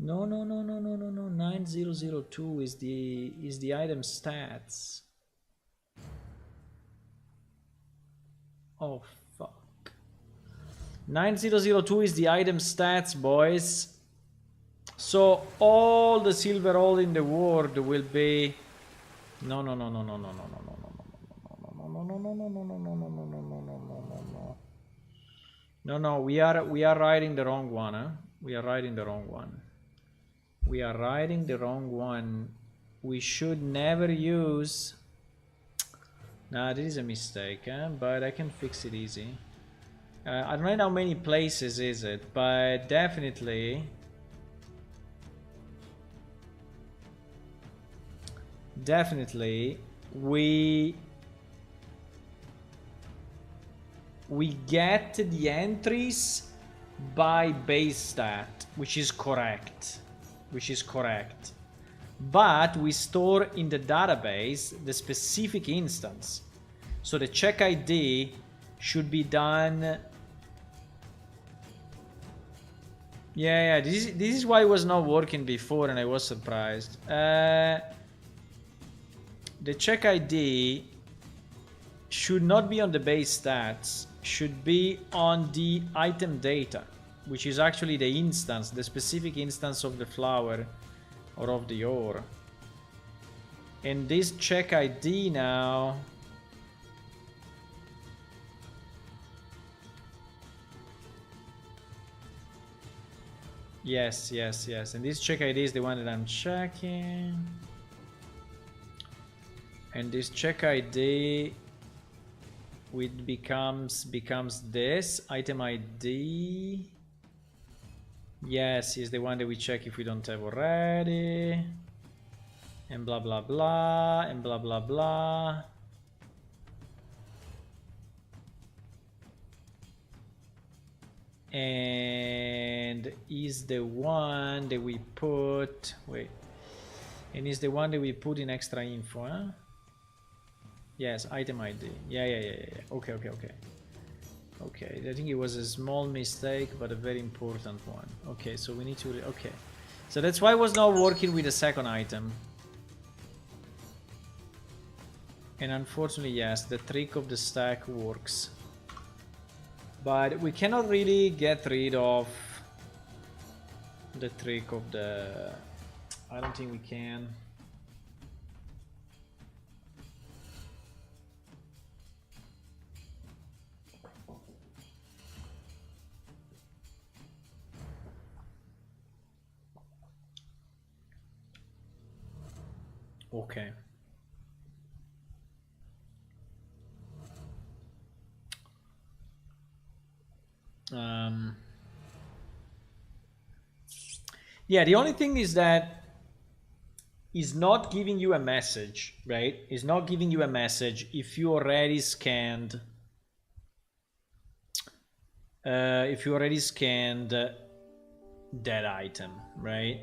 No. 9002 is the item stats. Oh fuck. 9002 is the item stats, boys. So all the silver ore in the world will be no. No, we are writing the wrong one, huh? We are writing the wrong one. We are writing the wrong one. We should never use. Nah, this is a mistake, huh? But I can fix it easy. I don't know how many places is it, but definitely we get the entries by base stat, which is correct. But we store in the database the specific instance. So the check ID should be done. Yeah, this is why it was not working before and I was surprised. The check ID should not be on the base stats, should be on the item data, which is actually the instance, the specific instance of the flower or of the ore. And this check ID now yes, and this check ID is the one that I'm checking, and this check ID it becomes this item ID. Yes, is the one that we check if we don't have already, and blah blah blah and blah blah blah. And is the one that we put and is the one that we put in extra info, huh? Yes, item ID. Yeah. Okay. I think it was a small mistake, but a very important one. Okay, so we need to okay, so that's why I was not working with the second item. And unfortunately, yes, the trick of the stack works. But we cannot really get rid of the trick of the... I don't think we can. Okay. Yeah, the only thing is that is not giving you a message, right? Is not giving you a message if you already scanned that item, right?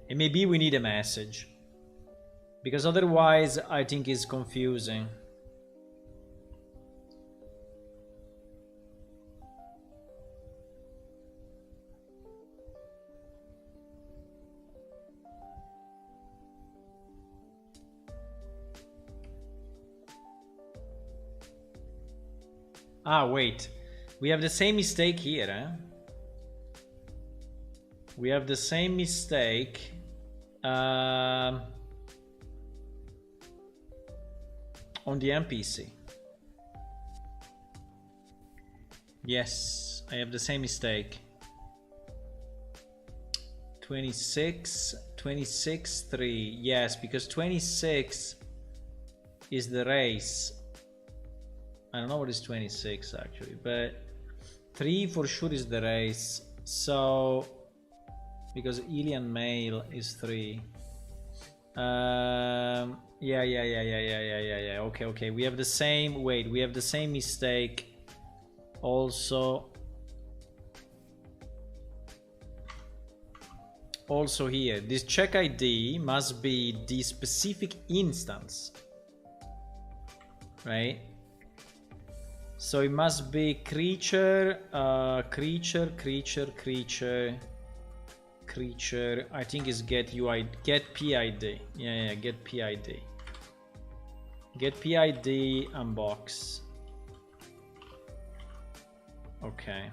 And maybe we need a message, because otherwise I think it's confusing. Ah, wait. We have the same mistake here, eh? We have the same mistake. On the NPC. Yes, I have the same mistake. 26, 3. Yes, because 26 is the race. I don't know what is 26 actually, but 3 for sure is the race. So, because Ilian male is 3. Yeah. Okay. We have the same. Wait, we have the same mistake. Also here, this check ID must be the specific instance, right? So it must be creature. I think is get PID. Yeah, get PID. Get PID unbox. Okay.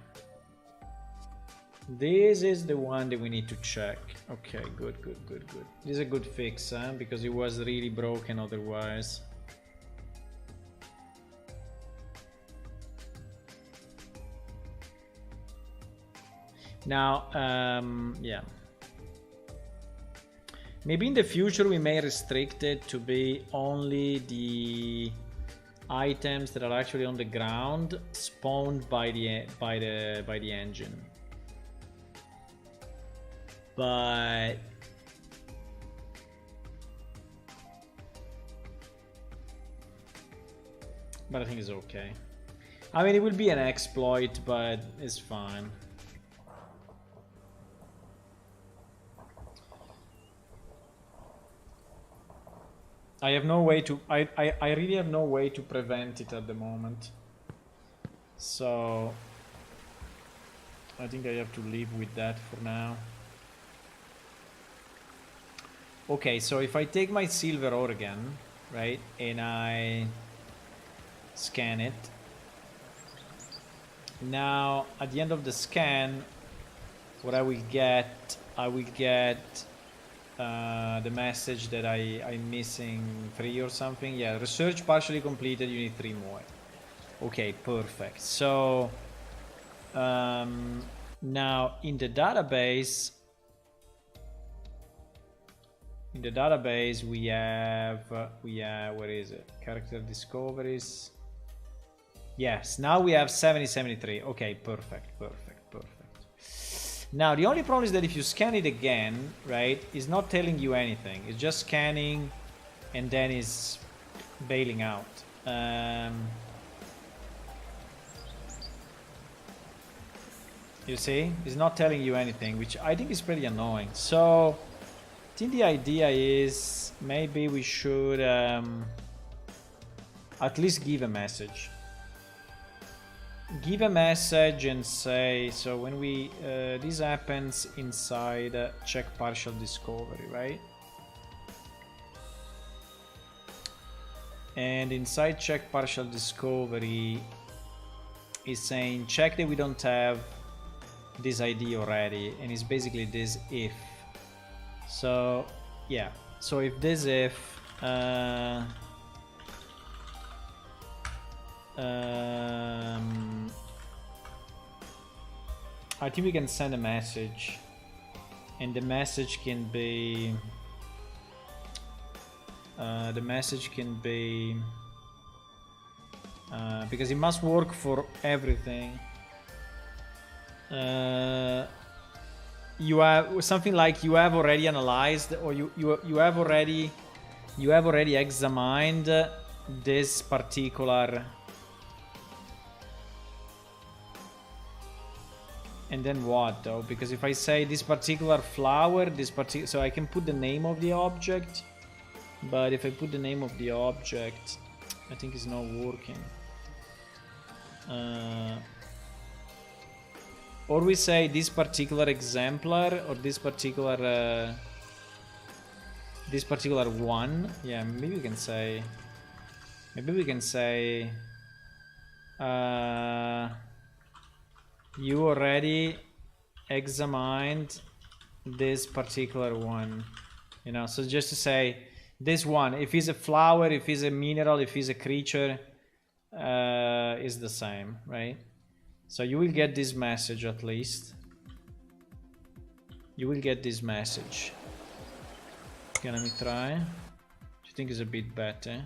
This is the one that we need to check. Okay, good. This is a good fix, huh? Because it was really broken otherwise. Now, yeah. Maybe in the future we may restrict it to be only the items that are actually on the ground spawned by the engine. But I think it's okay. I mean, it will be an exploit, but it's fine. I have no way to... I really have no way to prevent it at the moment. So... I think I have to live with that for now. Okay, so if I take my silver ore again, right, and I scan it. Now, at the end of the scan, what I will get the message that I'm missing 3 or something. Yeah, research partially completed, you need 3 more. Okay, perfect. So now in the database we have where is it? Character discoveries. Yes, now we have 73. Okay, perfect. Now, the only problem is that if you scan it again, right, it's not telling you anything. It's just scanning and then it's bailing out. You see? It's not telling you anything, which I think is pretty annoying. So, I think the idea is maybe we should at least give a message. Give a message and say, so when we this happens inside check partial discovery, right? And inside check partial discovery is saying check that we don't have this ID already, and it's basically this if. So yeah, so if this if I think we can send a message, and the message can be because it must work for everything. You have something like you have already analyzed, or you have already examined this particular. And then what though? Because if I say this particular flower, so I can put the name of the object, but if I put the name of the object, I think it's not working. Or we say this particular exemplar, or this particular one. Yeah, maybe we can say. You already examined this particular one, you know, so just to say this one, if it's a flower, if it's a mineral, if it's a creature, is the same, right? So you will get this message at least. You will get this message. Okay, let me try. Do you think it's a bit better?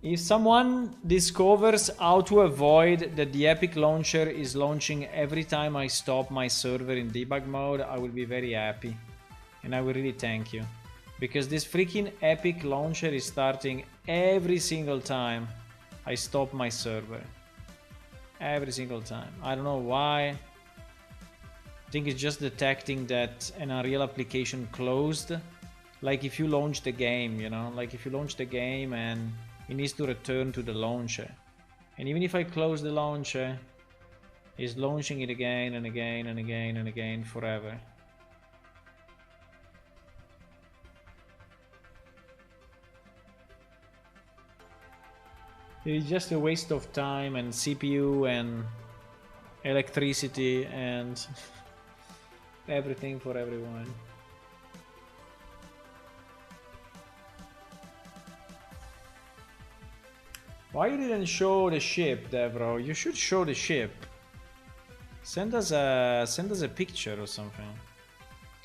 If someone discovers how to avoid that the Epic launcher is launching every time I stop my server in debug mode, I will be very happy. And I will really thank you. Because this freaking Epic launcher is starting every single time I stop my server. Every single time. I don't know why. I think it's just detecting that an Unreal application closed. Like if you launch the game, you know? Like if you launch the game and it needs to return to the launcher. And even if I close the launcher, it's launching it again and again and again and again forever. It is just a waste of time and CPU and electricity and everything for everyone. Why you didn't show the ship, Devro? You should show the ship. Send us a picture or something.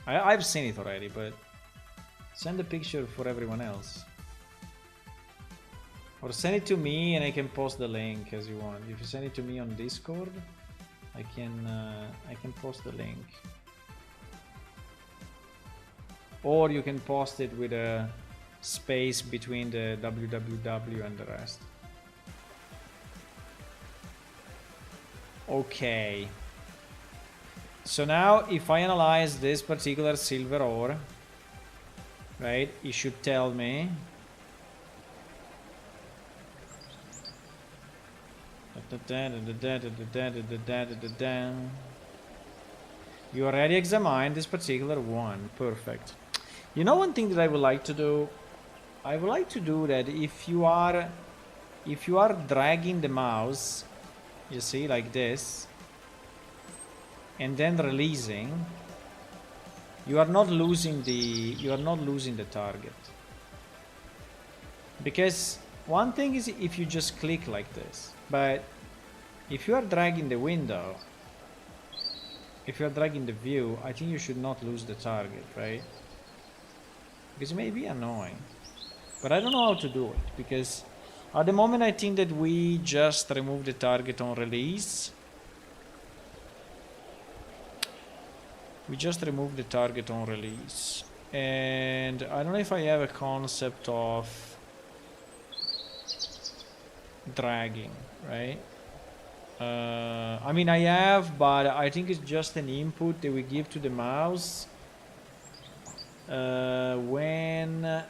I've seen it already, but send a picture for everyone else. Or send it to me and I can post the link as you want. If you send it to me on Discord, I can post the link. Or you can post it with a space between the www and the rest. Okay. So now if I analyze this particular silver ore, right, it should tell me you already examined this particular one. Perfect. You know, one thing that I would like to do, I would like to do that if you are dragging the mouse, you see, like this, and then releasing, you are not losing the target. Because one thing is if you just click like this, but if you are dragging the window, if you are dragging the view, I think you should not lose the target, right? Because it may be annoying, but I don't know how to do it, because at the moment I think that we just remove the target on release. We just remove the target on release. And I don't know if I have a concept of dragging, right? I mean, I have, but I think it's just an input that we give to the mouse when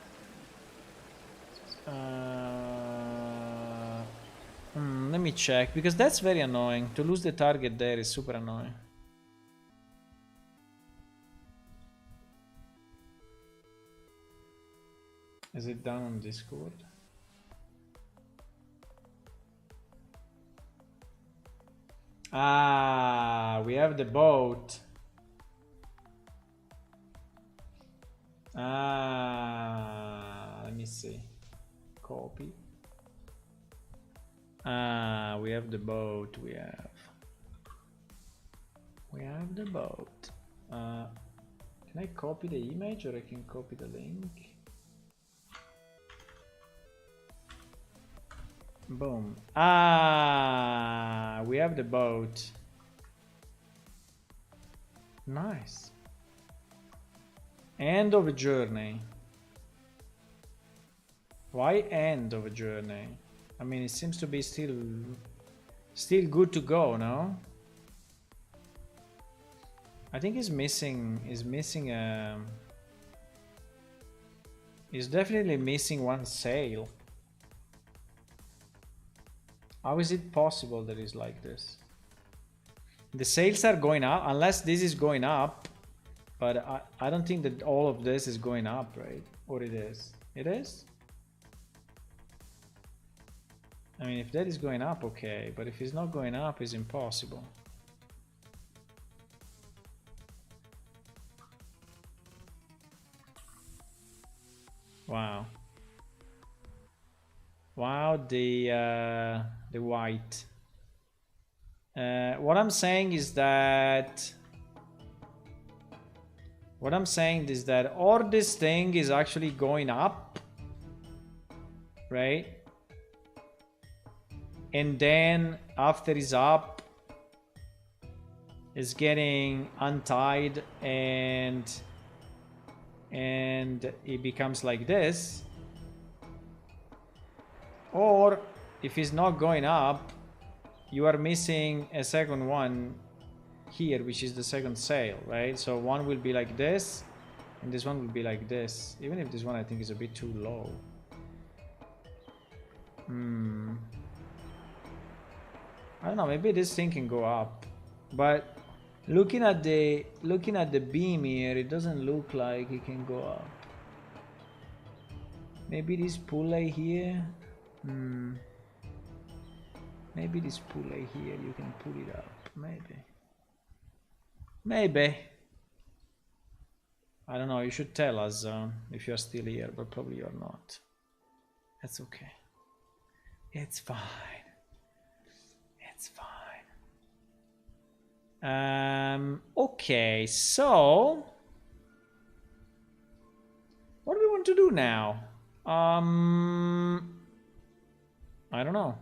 let me check, because that's very annoying. To lose the target there is super annoying. Is it done on Discord? Ah, we have the boat. Ah, let me see. Copy. Ah, we have the boat. We have the boat. Can I copy the image or I can copy the link? Boom. Ah, we have the boat. Nice. End of a journey. Why end of a journey? I mean, it seems to be still good to go, no? I think he's missing he's definitely missing one sail. How is it possible that it's like this? The sails are going up, unless this is going up, but I don't think that all of this is going up, right? Or it is? It is? I mean, if that is going up, okay, but if it's not going up, it's impossible. Wow. Wow, the white. What I'm saying is that or this thing is actually going up, right? And then after it's up, it's getting untied and it becomes like this. Or if it's not going up, you are missing a second one here, which is the second sail, right? So one will be like this, and this one will be like this. Even if this one I think is a bit too low. I don't know, maybe this thing can go up. But looking at the beam here, it doesn't look like it can go up. Maybe this pulley here. Maybe this pulley here, you can pull it up. Maybe. Maybe. I don't know, you should tell us if you're still here, but probably you're not. That's okay. It's fine. It's fine. Okay, so what do we want to do now? I don't know.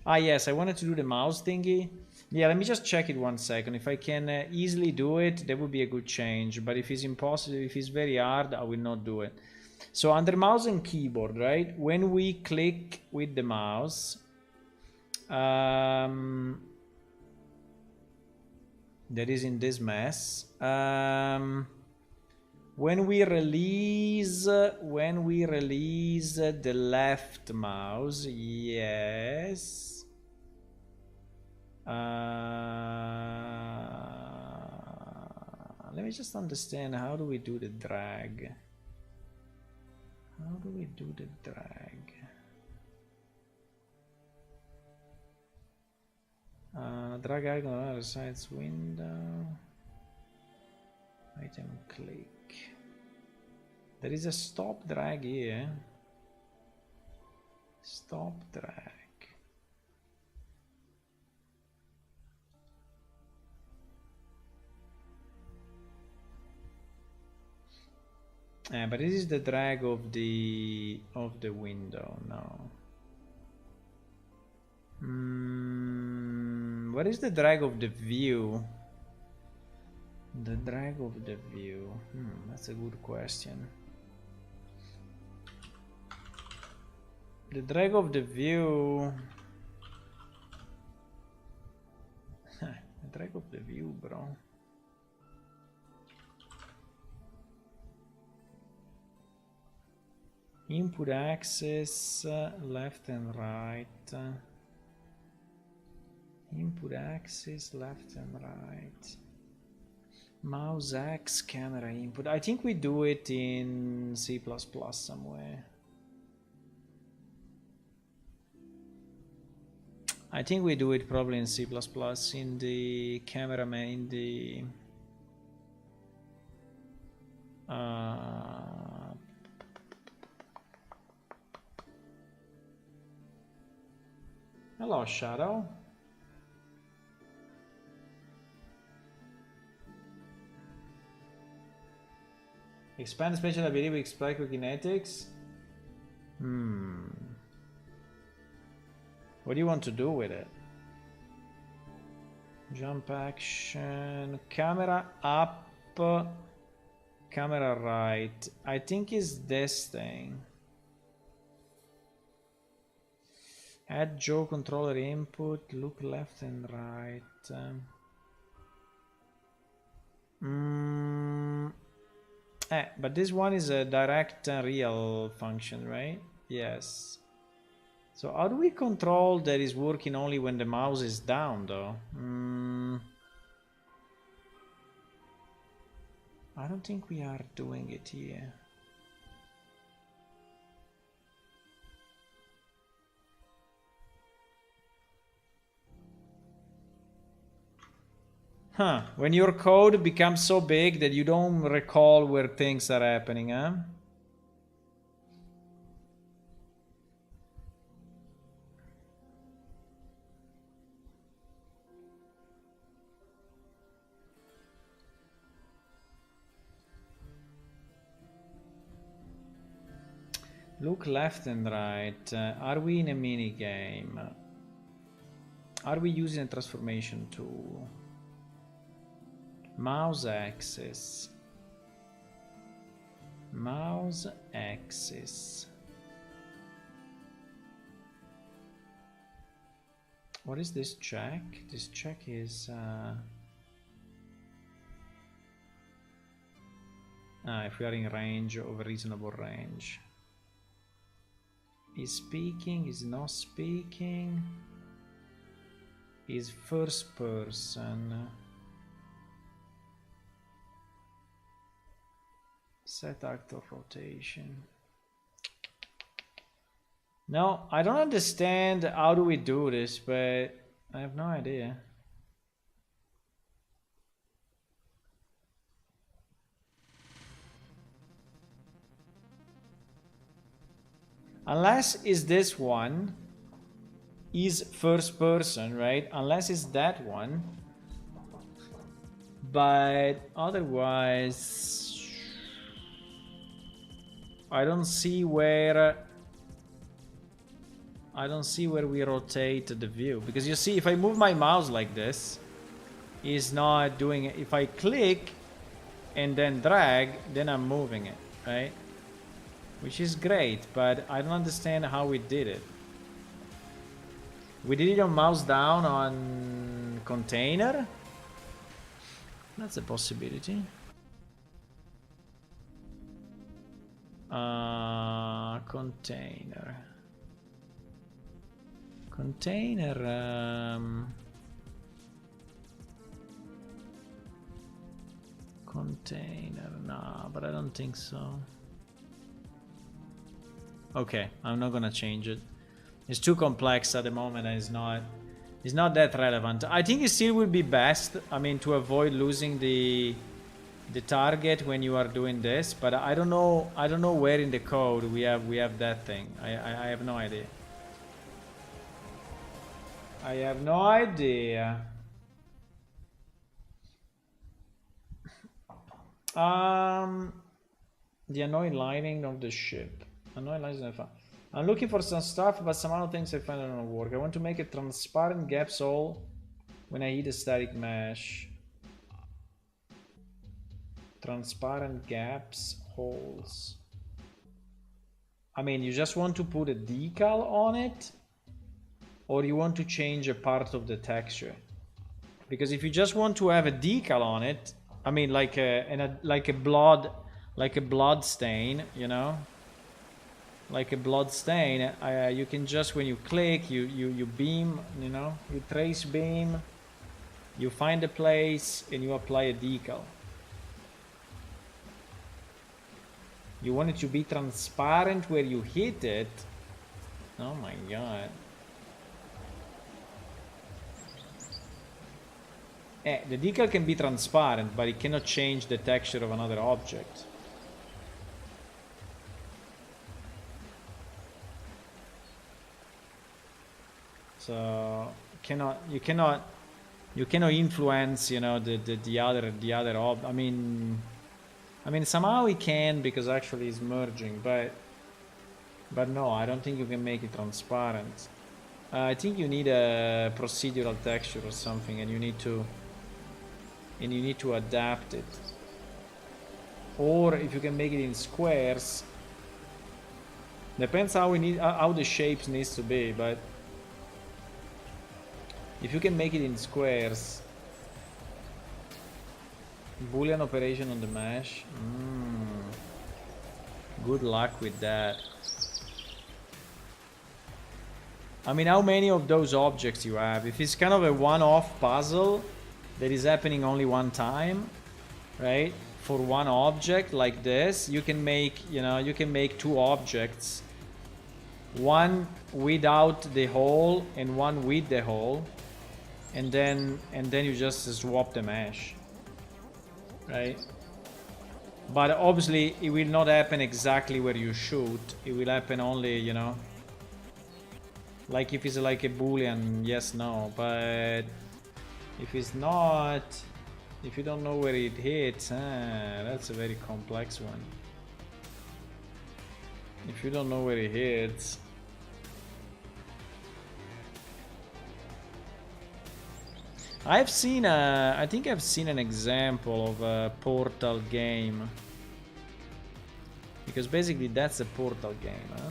Ah, yes, I wanted to do the mouse thingy. Yeah, let me just check it 1 second. If I can easily do it, that would be a good change. But if it's impossible, if it's very hard, I will not do it. So under mouse and keyboard, right? When we click with the mouse, that is in this mess. When we release the left mouse, yes. Let me just understand, how do we do the drag? How do we do the drag? Drag icon on the other side's window. Item click. There is a stop drag here. Stop drag. But this is the drag of the window. No. What is the drag of the view? The drag of the view. That's a good question. The drag of the view. The drag of the view, bro. Input axis, left and right. Input axis, left and right. Mouse X, camera input. I think we do it in C++ somewhere. I think we do it probably in C++ in the cameraman, in the hello, Shadow. Expand special ability with psychokinetics. What do you want to do with it? Jump action, camera up, camera right. I think it's this thing. Add jaw controller input, look left and right. But this one is a direct real function, right? Yes. So how do we control that is working only when the mouse is down, though? I don't think we are doing it here. Huh, when your code becomes so big that you don't recall where things are happening, huh? Look left and right. Are we in a mini game? Are we using a transformation tool? Mouse axis. Mouse axis. What is this check? This check is if we are in range, of a reasonable range. Is speaking, is not speaking, is first person. Set actor rotation. No, I don't understand how do we do this, but I have no idea. Unless is this one is first person, right? Unless it's that one. But otherwise, I don't see where we rotate the view, because you see, if I move my mouse like this, it's not doing it. If I click and then drag, then I'm moving it, right? Which is great, but I don't understand how we did it. We did it on mouse down on container. That's a possibility. Container. Container, nah, but I don't think so. Okay, I'm not gonna change it. It's too complex at the moment, and it's not that relevant. I think it still would be best, I mean, to avoid losing the target when you are doing this, but I don't know where in the code we have that thing. I have no idea. I have no idea. The annoying lighting of the ship. Annoying lighting of the I'm looking for some stuff, but some other things I find don't work. I want to make a transparent gaps hole when I hit a static mesh. Transparent gaps, holes. I mean, you just want to put a decal on it, or you want to change a part of the texture? Because if you just want to have a decal on it, I mean, like a blood stain, you know, like a blood stain. You can just, when you click, you beam, you know, you trace beam, you find a place and you apply a decal. You want it to be transparent where you hit it. Oh my god. The decal can be transparent, but it cannot change the texture of another object. So you cannot influence, you know, the other I mean somehow we can, because actually it's merging, but no, I don't think you can make it transparent. I think you need a procedural texture or something, and you need to adapt it. Or if you can make it in squares, depends how the shapes needs to be, but if you can make it in squares, Boolean operation on the mesh, good luck with that. I mean, how many of those objects you have? If it's kind of a one-off puzzle that is happening only one time, right? For one object like this, you can make, you know, you can make two objects, one without the hole and one with the hole, and then you just swap the mesh, right? But obviously it will not happen exactly where you shoot. It will happen only, you know, like if it's like a boolean yes no. But if it's not, if you don't know where it hits, that's a very complex one. If you don't know where it hits, I've seen I think I've seen an example of a Portal game, because basically that's a Portal game, huh?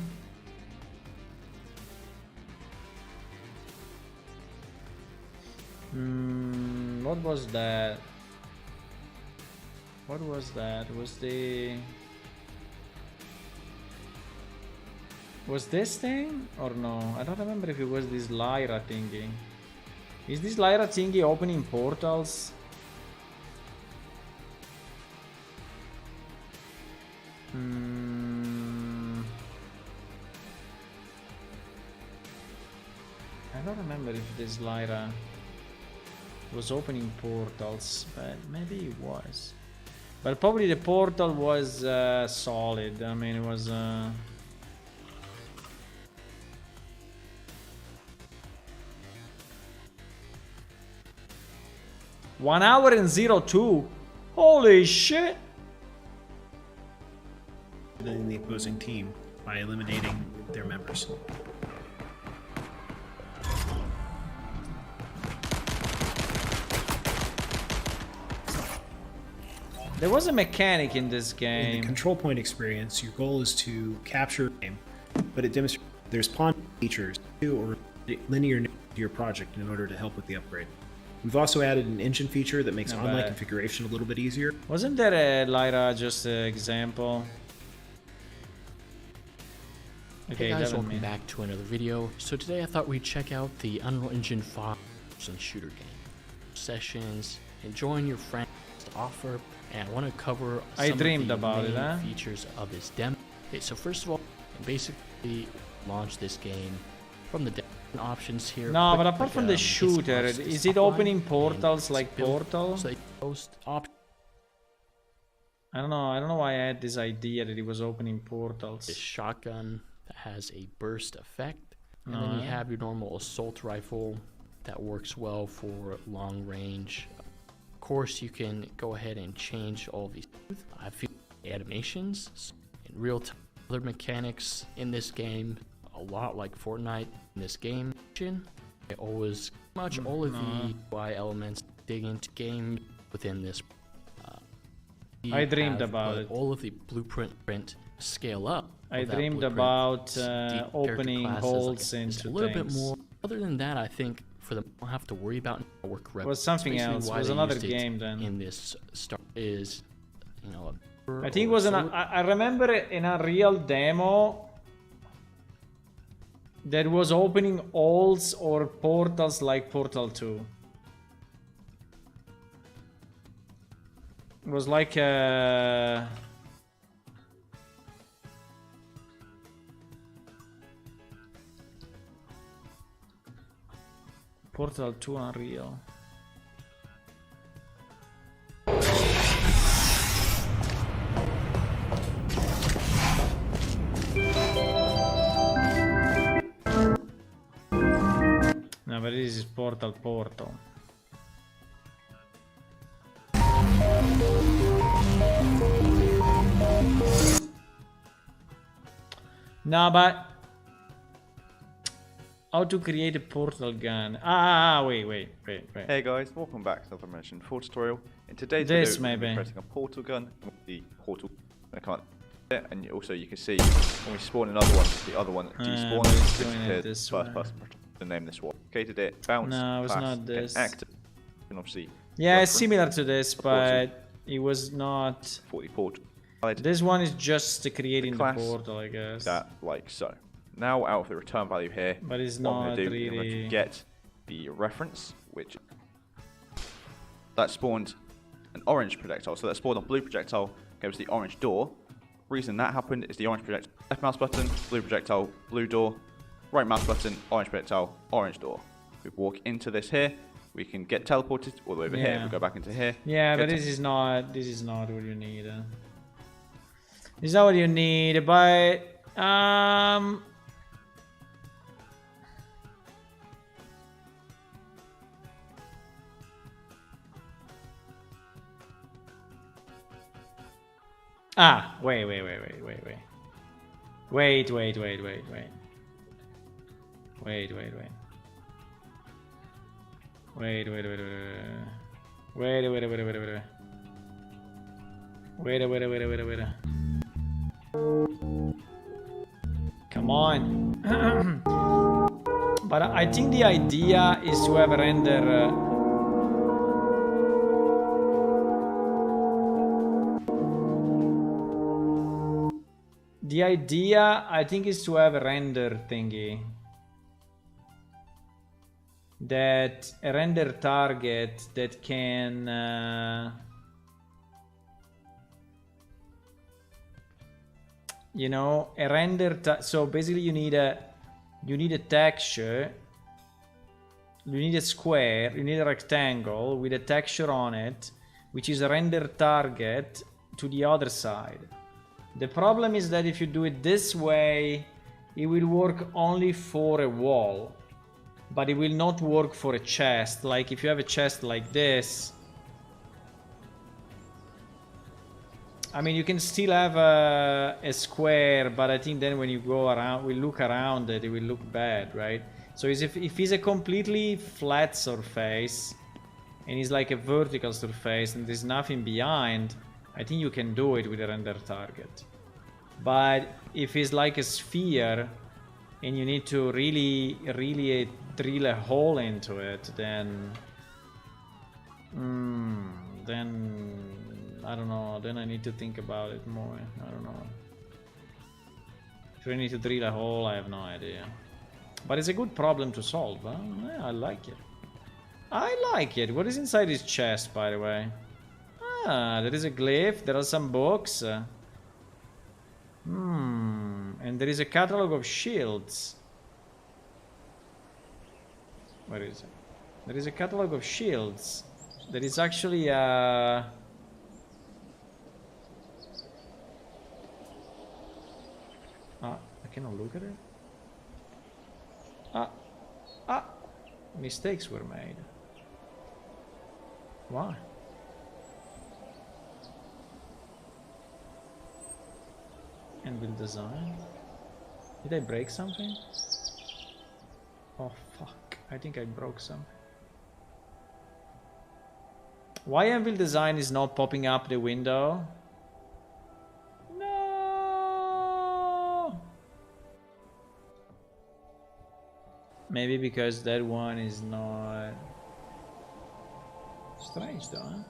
What was that? What was that? Was this thing or no? I don't remember if it was this Lyra thingy. Is this Lyra thingy opening portals? I don't remember if this Lyra was opening portals, but maybe it was. But probably the portal was solid. I mean, it was... 1 hour and 02. Holy shit! In the opposing team by eliminating their members. There was a mechanic in this game. In the control point experience, your goal is to capture a game, but it demonstrates there's pawn features or linear to your project in order to help with the upgrade. We've also added an engine feature that makes online configuration a little bit easier. Wasn't there a Lyra just an example? Okay, hey guys, welcome back to another video. So today I thought we'd check out the Unreal Engine 5 and shooter game sessions, enjoying your friends to offer, and I want to cover some of the main features of this demo. Okay, so first of all, basically launch this game from the demo options here. No, but apart from the shooter, is it opening portals like Portal? So I don't know why I had this idea that it was opening portals. This shotgun that has a burst effect, and then you have your normal assault rifle that works well for long range. Of course, you can go ahead and change all these animations in real time. Other mechanics in this game, a lot like Fortnite in this game. It always much all of the UI elements dig into game within this. I dreamed about it. All of the blueprint scale up. I dreamed about opening holes into things. A little bit more. Other than that, I think for them, don't have to worry about network reference. Was something else. It was another game then. In this start is, you know, I think it was an. I remember in a real demo that was opening holes or portals like Portal 2. It was like a... Portal 2 Unreal. No, but this is Portal. No, but how to create a portal gun? Wait. Hey guys, welcome back to another Mission 4 tutorial. In today's video, we're creating a portal gun with the portal. I can't. And also, you can see when we spawn another one, the other one despawns. This first person to name this one. Created it, bounce, no, it's not this. Active, and obviously. Yeah, it's similar to this, but it was not. 40 portal. This one is just creating the portal, I guess. That like so. Now out of the return value here, but it's not really. I'm going to get the reference, which that spawned an orange projectile. So that spawned a blue projectile, gives the orange door. Reason that happened is the orange projectile, left mouse button, blue projectile, blue door, right mouse button, orange projectile, orange door. We walk into this here, we can get teleported all the way over here. We go back into here. Yeah, but this is not what you need. This is not what you need, but wait. Come on. But I think the idea is to have a render. The idea, I think, is to have a render thingy. That a render target that can, you know, a render. So basically, you need a texture you need a square, you need a rectangle with a texture on it, which is a render target to the other side. The problem is that if you do it this way, it will work only for a wall, but it will not work for a chest. Like if you have a chest like this, I mean, you can still have a square, but I think then when you go around, we look around it, it will look bad, right? So if it's a completely flat surface, and it's like a vertical surface, and there's nothing behind, I think you can do it with a render target. But if it's like a sphere, and you need to really drill a hole into it, then I don't know, then I need to think about it more. I don't know. If you need to drill a hole, I have no idea. But it's a good problem to solve, huh? Yeah, I like it. I like it. What is inside his chest, by the way? Ah, there is a glyph, there are some books. And there is a catalog of shields. Where is it? There is a catalog of shields. There is actually a... I cannot look at it. Mistakes were made. Why? Anvil design. Did I break something? Oh fuck, I think I broke something. Why Anvil design is not popping up the window? No. Maybe because that one is not... Strange though, huh?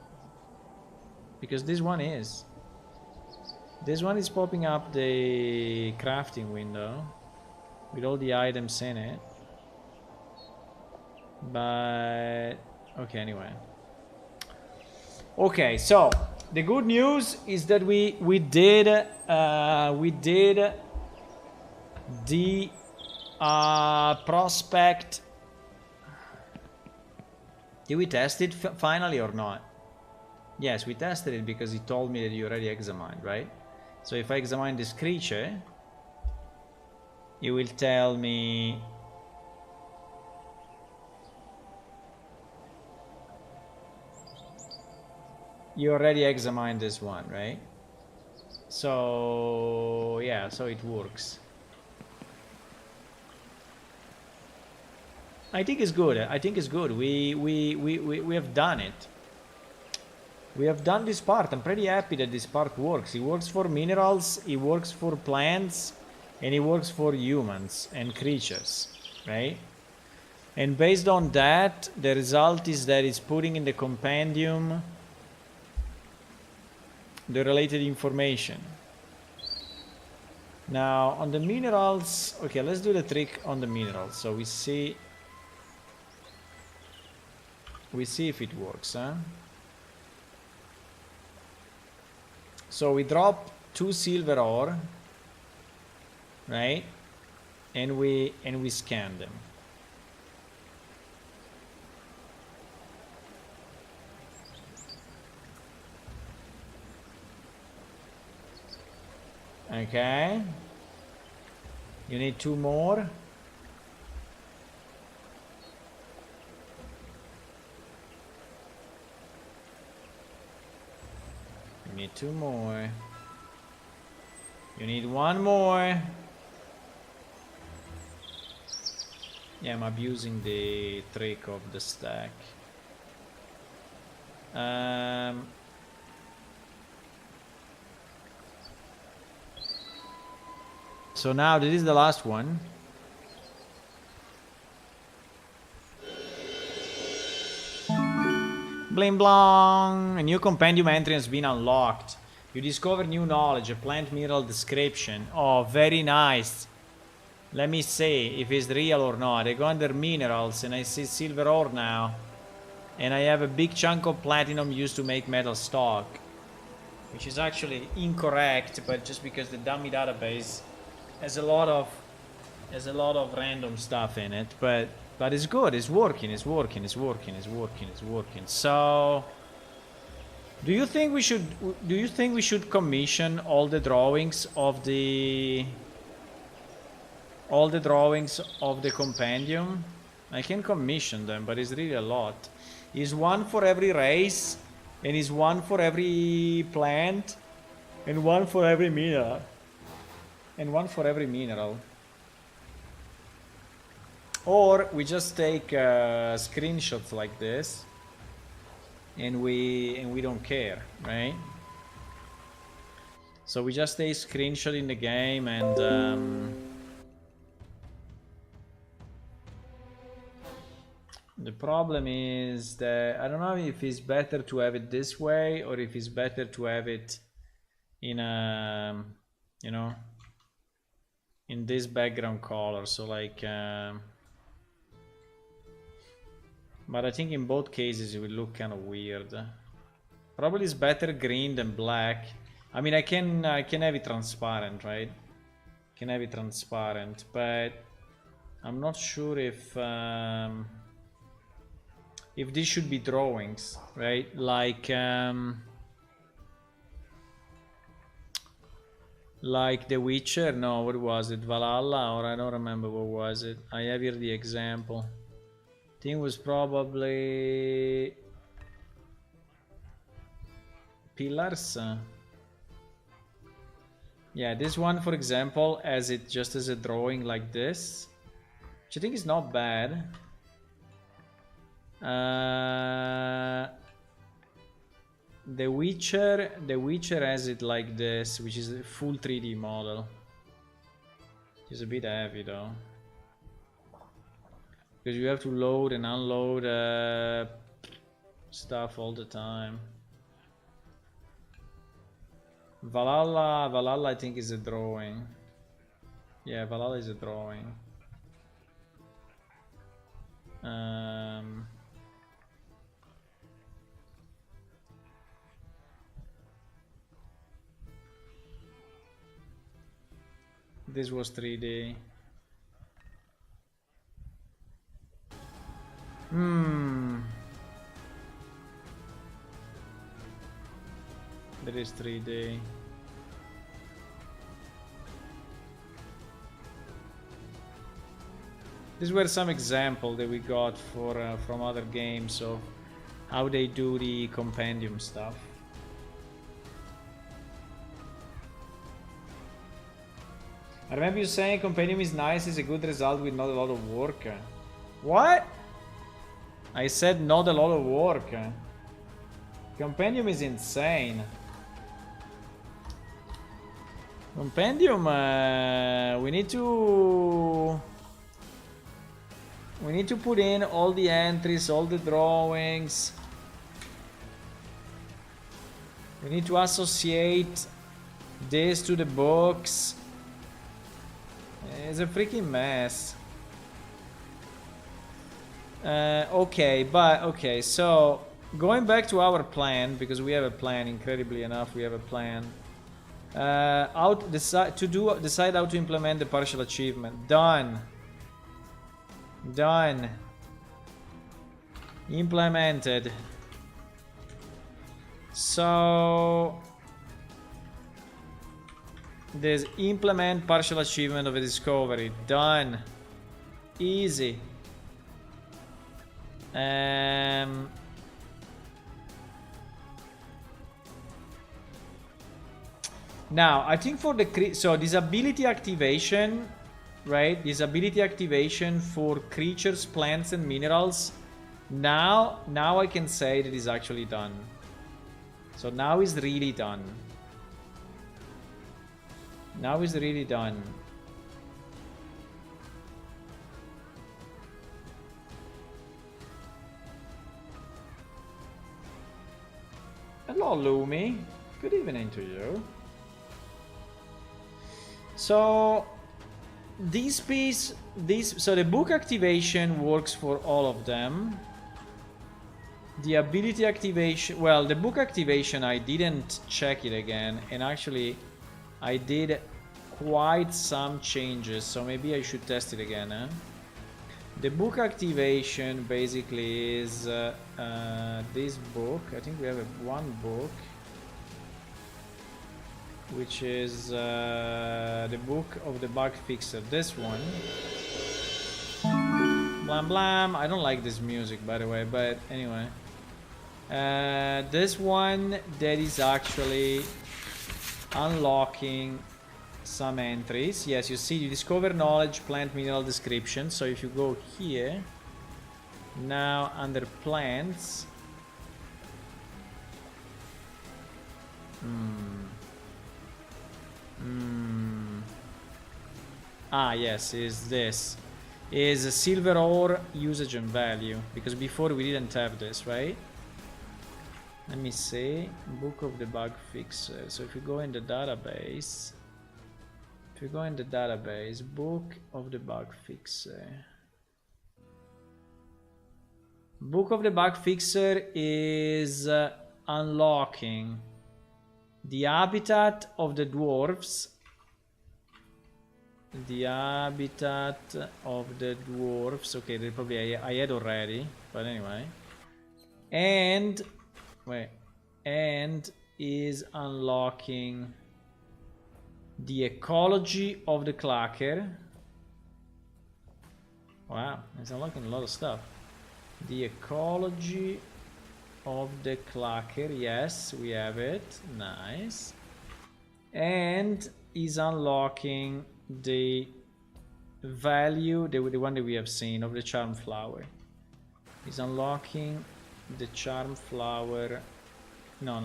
Because this one is. This one is popping up the crafting window with all the items in it. But okay, anyway. Okay, so the good news is that we did the prospect. Did we test it finally or not? Yes, we tested it because he told me that you already examined, right? So if I examine this creature, it will tell me you already examined this one, right? So yeah, so it works. I think it's good. I think it's good. We have done it. We have done this part. I'm pretty happy that this part works. It works for minerals, it works for plants, and it works for humans and creatures, right? And based on that, the result is that it's putting in the compendium the related information. Now, on the minerals, okay, let's do the trick on the minerals. So we see if it works, huh? So we drop 2 silver ore, right? And we scan them. Okay. You need 2 more. You need 2 more. You need 1 more. Yeah, I'm abusing the trick of the stack. So now this is the last one. Bling blong! A new compendium entry has been unlocked. You discover new knowledge, a plant mineral description. Oh, very nice. Let me see if it's real or not. I go under minerals and I see silver ore now. And I have a big chunk of platinum used to make metal stock. Which is actually incorrect, but just because the dummy database has a lot of random stuff in it. But But it's good, it's working. So do you think we should commission all the drawings of the compendium? I can commission them, but it's really a lot. Is one for every race, and is one for every plant, and one for every mineral. Or we just take screenshots like this, and we don't care, right? So we just take screenshot in the game, and the problem is that I don't know if it's better to have it this way or if it's better to have it in a, you know, in this background color. So like. But I think in both cases it will look kind of weird. Probably it's better green than black. I mean, I can have it transparent, right? Can have it transparent, but I'm not sure if these should be drawings, right? Like The Witcher. No, what was it? Valhalla, or I don't remember what was it. I have here the example. I think it was probably Pillars. Yeah, this one, for example, has it just as a drawing like this, which I think is not bad. The Witcher has it like this, which is a full 3D model. It's a bit heavy though, because you have to load and unload stuff all the time. Valhalla I think is a drawing. Yeah, Valhalla is a drawing. This was 3D. That is 3D. These were some examples that we got for from other games of how they do the compendium stuff. I remember you saying compendium is nice, is a good result with not a lot of work. What? I said not a lot of work. Compendium is insane. Compendium, we need to put in all the entries, all the drawings. We need to associate this to the books. It's a freaking mess. Okay, so going back to our plan, because we have a plan, incredibly enough, we have a plan. Decide how to implement the partial achievement. Done. Implemented. So there's implement partial achievement of a discovery. Done. Easy. Now, I think for the disability activation, right? Disability activation for creatures, plants, and minerals. Now I can say that it's actually done. So now it's really done. Now it's really done. Hello, Lumi. Good evening to you. So so the book activation works for all of them. The ability activation, well, the book activation, I didn't check it again, and actually I did quite some changes, so maybe I should test it again, The book activation basically is this book. I think we have one book, which is the book of the bug fixer. This one. Blam blam. I don't like this music, by the way, but anyway. This one that is actually unlocking some entries. Yes, you see, you discover knowledge, plant, mineral description. So if you go here, now under plants, yes, is this. Is a silver ore usage and value. Because before we didn't have this, right? Let me see. Book of the bug fixer. So if you go in the database, book of the bug fixer. Book of the bug fixer is unlocking the habitat of the dwarves. The habitat of the dwarves. Okay, they probably I had already, but anyway. And wait, and is unlocking the ecology of the clacker. Wow, it's unlocking a lot of stuff. The ecology of the clacker. Yes, we have it. Nice. And is unlocking the value, the one that we have seen, of the charm flower. Is unlocking the charm flower. No.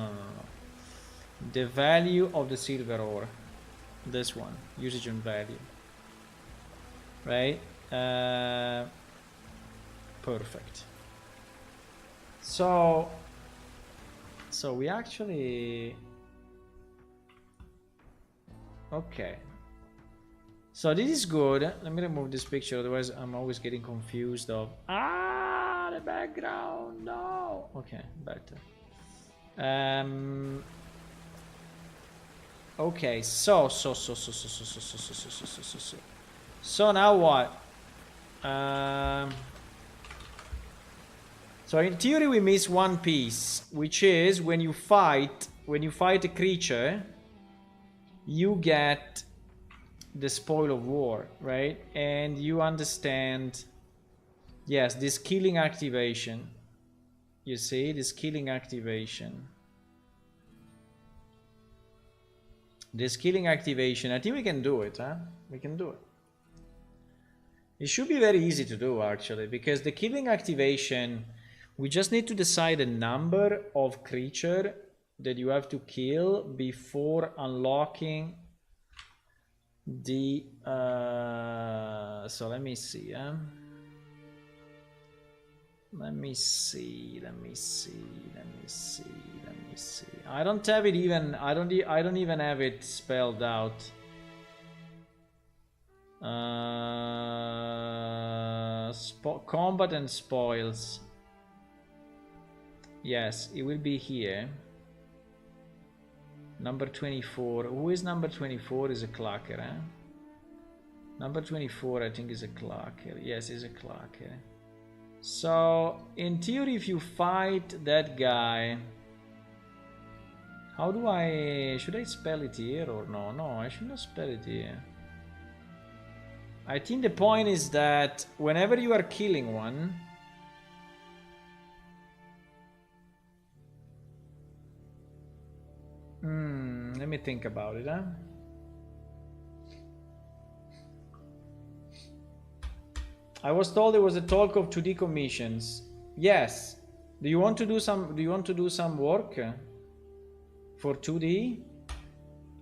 The value of the silver ore. This one, usage and value. Right? Perfect. So we actually, okay. So this is good. Let me remove this picture, otherwise I'm always getting confused of the background. No. Okay, better. Okay, so now what? So in theory we miss one piece, which is when you fight a creature, you get the spoil of war, right? And you understand, yes, this killing activation. You see, this killing activation. This killing activation, I think we can do it, huh? We can do it. It should be very easy to do, actually, because the killing activation, we just need to decide a number of creature that you have to kill before unlocking the so let me see, let me see. I don't have it even, I don't even have it spelled out. Combat and spoils. Yes, it will be here. Number 24. Who is number 24? Is a clacker, eh? Number 24, I think, is a clacker. Yes, is a clacker. So, in theory, if you fight that guy, how do I... Should I spell it here or no? No, I should not spell it here. I think the point is that whenever you are killing one, let me think about it, huh? I was told there was a talk of 2D commissions. Yes. Do you want to do some work for 2D?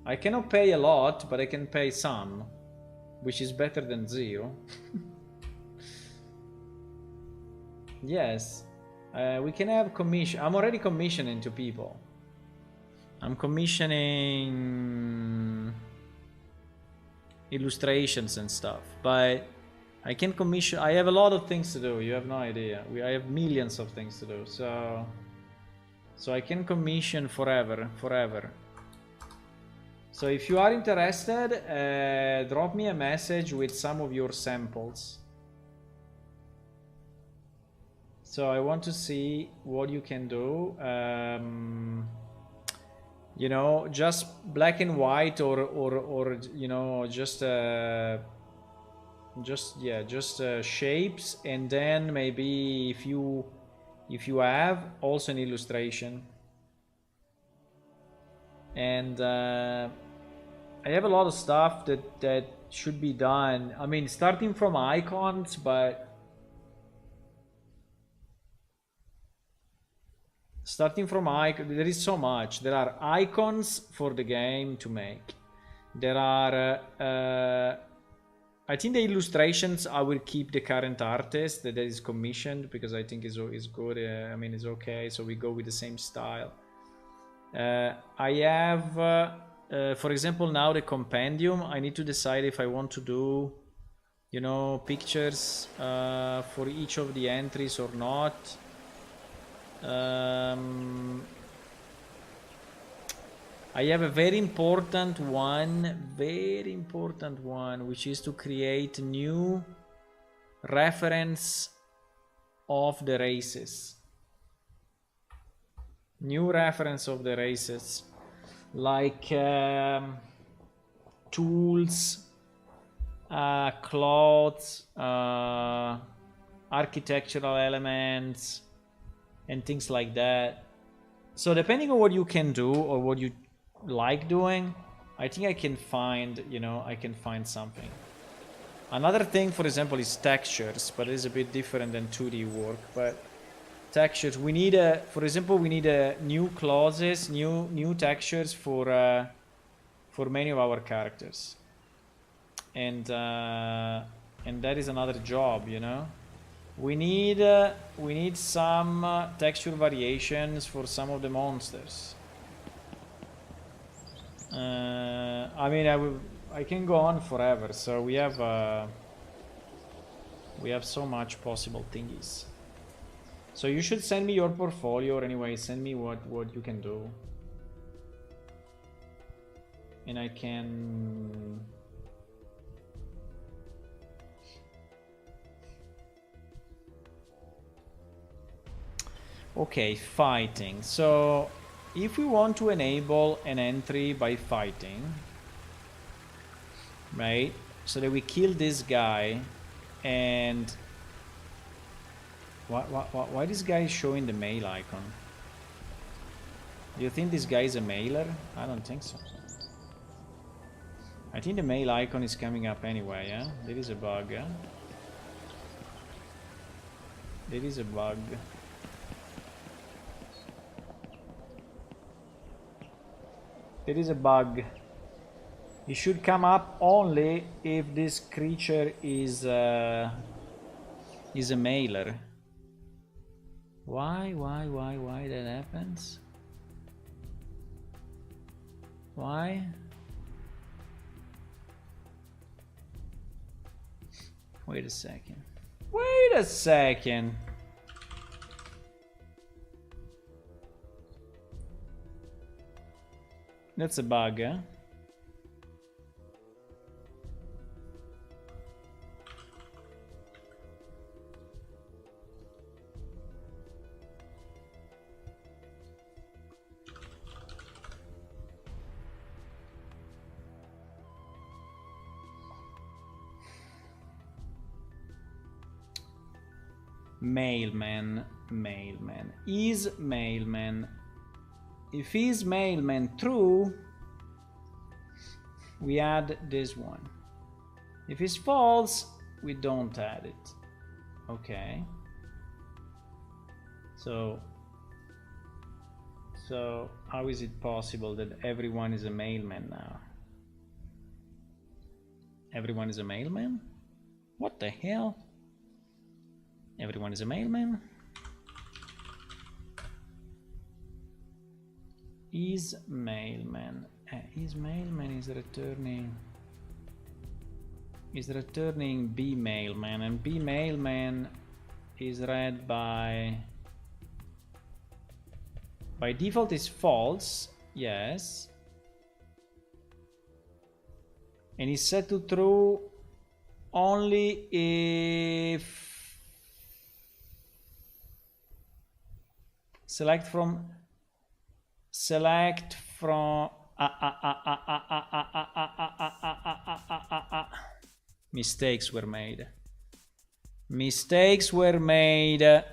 I cannot pay a lot, but I can pay some, which is better than zero. Yes. We can have commission. I'm already commissioning to people. I'm commissioning illustrations and stuff, but I can commission. I have a lot of things to do. You have no idea. I have millions of things to do. So I can commission forever. So if you are interested, drop me a message with some of your samples. So I want to see what you can do. You know, just black and white, or you know, just shapes, and then maybe if you have also an illustration. And I have a lot of stuff that should be done. I mean, starting from icons, but starting from icon, there is so much. There are icons for the game to make. There are I think the illustrations, I will keep the current artist that is commissioned, because I think is good. I mean, it's okay, so we go with the same style. I have for example, now the compendium. I need to decide if I want to do, you know, pictures for each of the entries or not. I have a very important one, which is to create new reference of the races. New reference of the races, like tools, clothes, architectural elements, and things like that. So depending on what you can do or what you like doing, I think I can find, you know, I can find something. Another thing, for example, is textures, but it's a bit different than 2D work. But textures, we need a, for example, we need a new clauses, new textures for many of our characters, and that is another job, you know. We need some texture variations for some of the monsters. I mean, I can go on forever. So we have so much possible thingies. So you should send me your portfolio, or anyway, send me what you can do, and I can. Okay, fighting. So if we want to enable an entry by fighting, right? So that we kill this guy, and why this guy is showing the mail icon? Do you think this guy is a mailer? I don't think so. I think the mail icon is coming up anyway, yeah? There is a bug, yeah? There is a bug. There is a bug. It should come up only if this creature is a mailer. Why that happens? Why? Wait a second. Wait a second. That's a bug, huh? Mailman. Is mailman. If is mailman true, we add this one. If it's false, we don't add it. Okay. So how is it possible that everyone is a mailman now? Everyone is a mailman? What the hell? Everyone is a mailman? Is mailman. Is mailman is returning B mailman, and B mailman is read by default is false, yes, and is set to true only if Select from mistakes were made. Mistakes were made.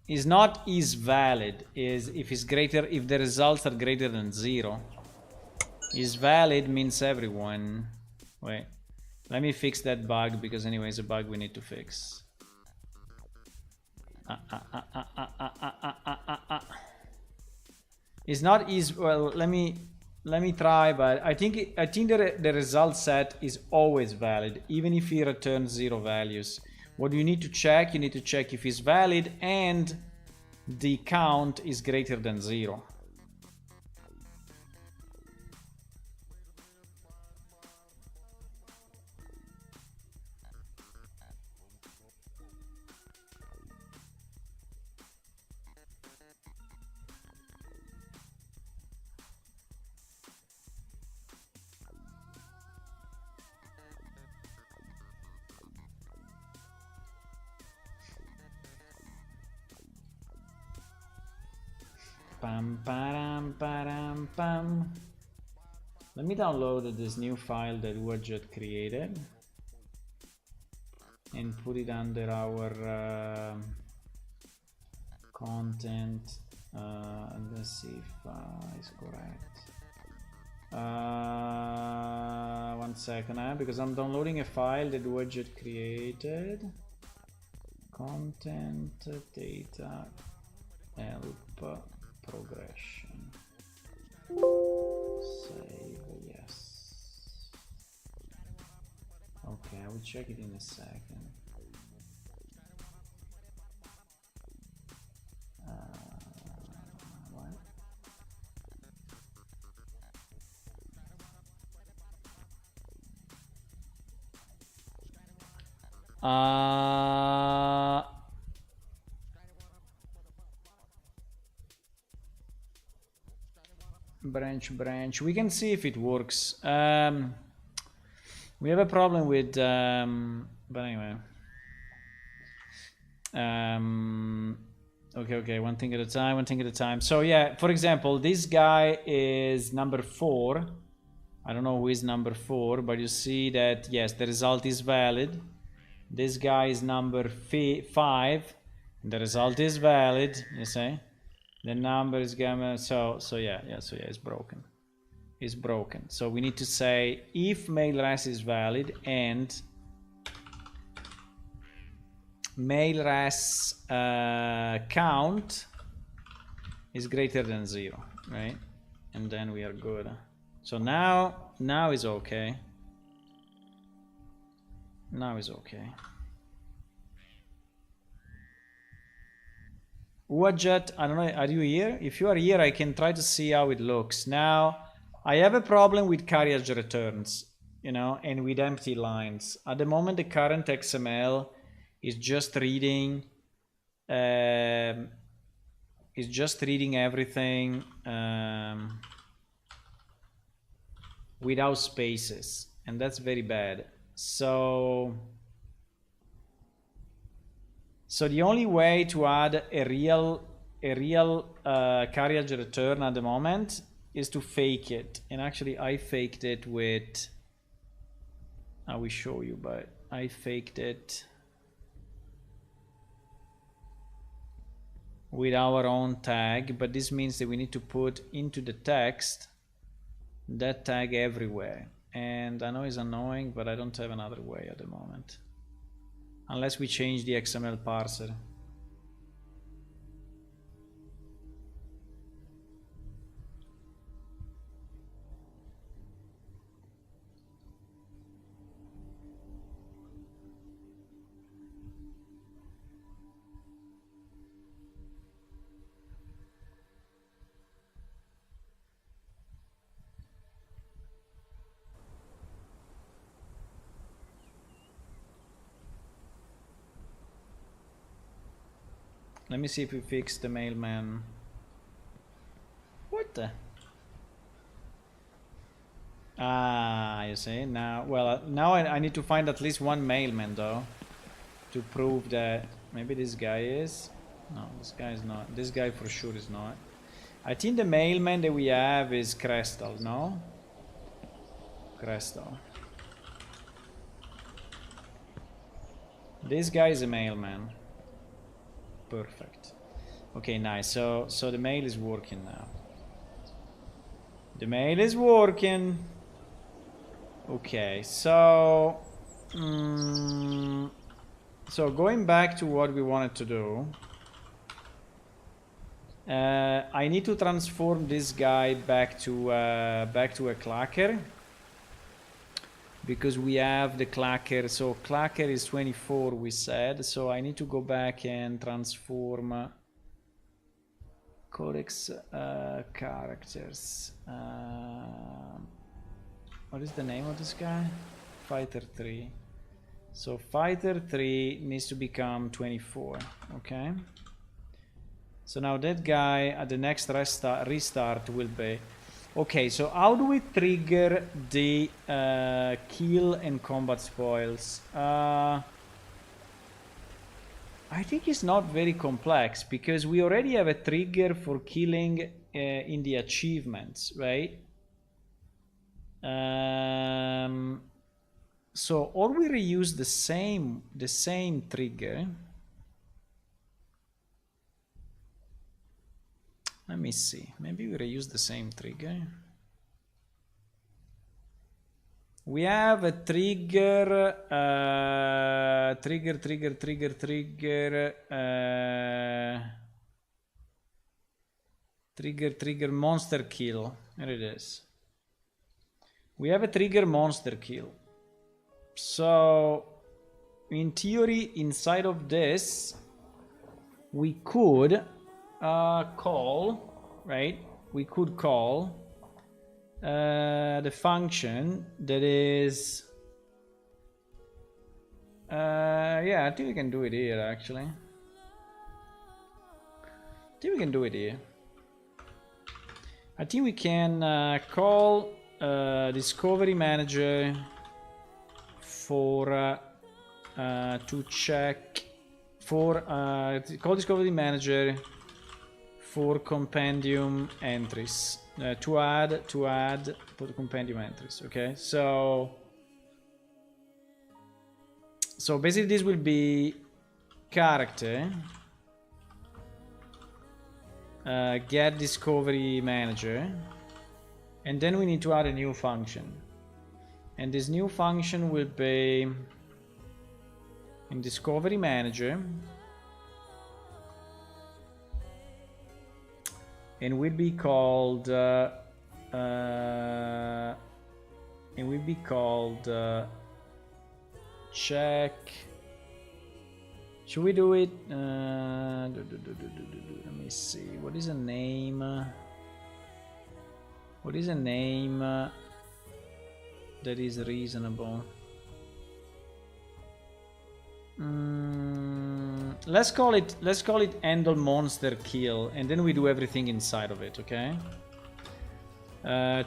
Is not is valid, is if it's greater, if the results are greater than 0. Is valid means everyone. Wait, let me fix that bug, because anyway it's a bug we need to fix. It's not is, well, let me try, but I think the result set is always valid, even if it returns 0 values. What you need to check, you need to check if it's valid and the count is greater than 0. Pam, param, param, pam. Let me download this new file that Widget created and put it under our content. And let's see if it's correct. 1 second, because I'm downloading a file that Widget created. Content data help progression. Save, yes. Okay, I will check it in a second. What? Branch. We can see if it works. We have a problem with, but anyway. Okay, one thing at a time. So yeah, for example, this guy is number 4. I don't know who is number 4, but you see that, yes, the result is valid. This guy is number 5. The result is valid, you see. The number is gamma, so yeah, it's broken. It's broken. So we need to say if male res is valid and male res count is greater than 0, right? And then we are good. So now is okay. Now is okay. Widget, I don't know, are you here? If you are here, I can try to see how it looks. Now, I have a problem with carriage returns, you know, and with empty lines. At the moment, the current XML is just reading, everything without spaces, and that's very bad. So the only way to add a real carriage return at the moment is to fake it. And actually I faked it with, I will show you, but I faked it with our own tag. But this means that we need to put into the text that tag everywhere. And I know it's annoying, but I don't have another way at the moment. Unless we change the XML parser. Let me see if we fix the mailman. What the? Ah, you see, now, well, now I need to find at least one mailman though, to prove that maybe this guy is. No, this guy is not. This guy for sure is not. I think the mailman that we have is Crystal, no? Crystal. This guy is a mailman. Perfect. Okay, nice. So the mail is working now. The mail is working. Okay, so so going back to what we wanted to do, I need to transform this guy back to a clacker, because we have the clacker. So clacker is 24, we said. So I need to go back and transform codex characters. What is the name of this guy? Fighter 3. So Fighter 3 needs to become 24. Okay. So now that guy at the next restart will be... Okay, so how do we trigger the kill and combat spoils? I think it's not very complex, because we already have a trigger for killing in the achievements, right? So, or we reuse the same trigger. Let me see. Maybe we reuse the same trigger. We have a trigger, trigger monster kill. There it is. We have a trigger monster kill. So, in theory, inside of this, we could call, right? We could call the function that is... yeah, I think we can do it here, actually. I think we can do it here. I think we can call Discovery Manager for to check for call Discovery Manager for compendium entries, to add for compendium entries. Okay, so basically this will be character get Discovery Manager, and then we need to add a new function, and this new function will be in Discovery Manager, and will be called check. Should we do it? Let me see. What is a name? What is a name that is reasonable? Let's call it Handle Monster Kill, and then we do everything inside of it. Okay.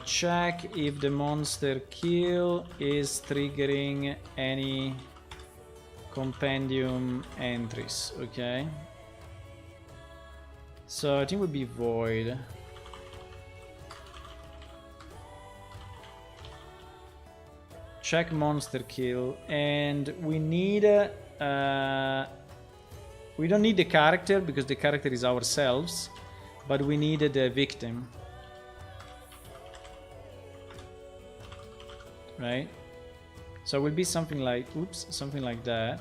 Check if the monster kill is triggering any compendium entries. Okay. So I think would be void. Check monster kill, and we need we don't need the character because the character is ourselves, but we need the victim, right? So it will be something like, oops, something like that.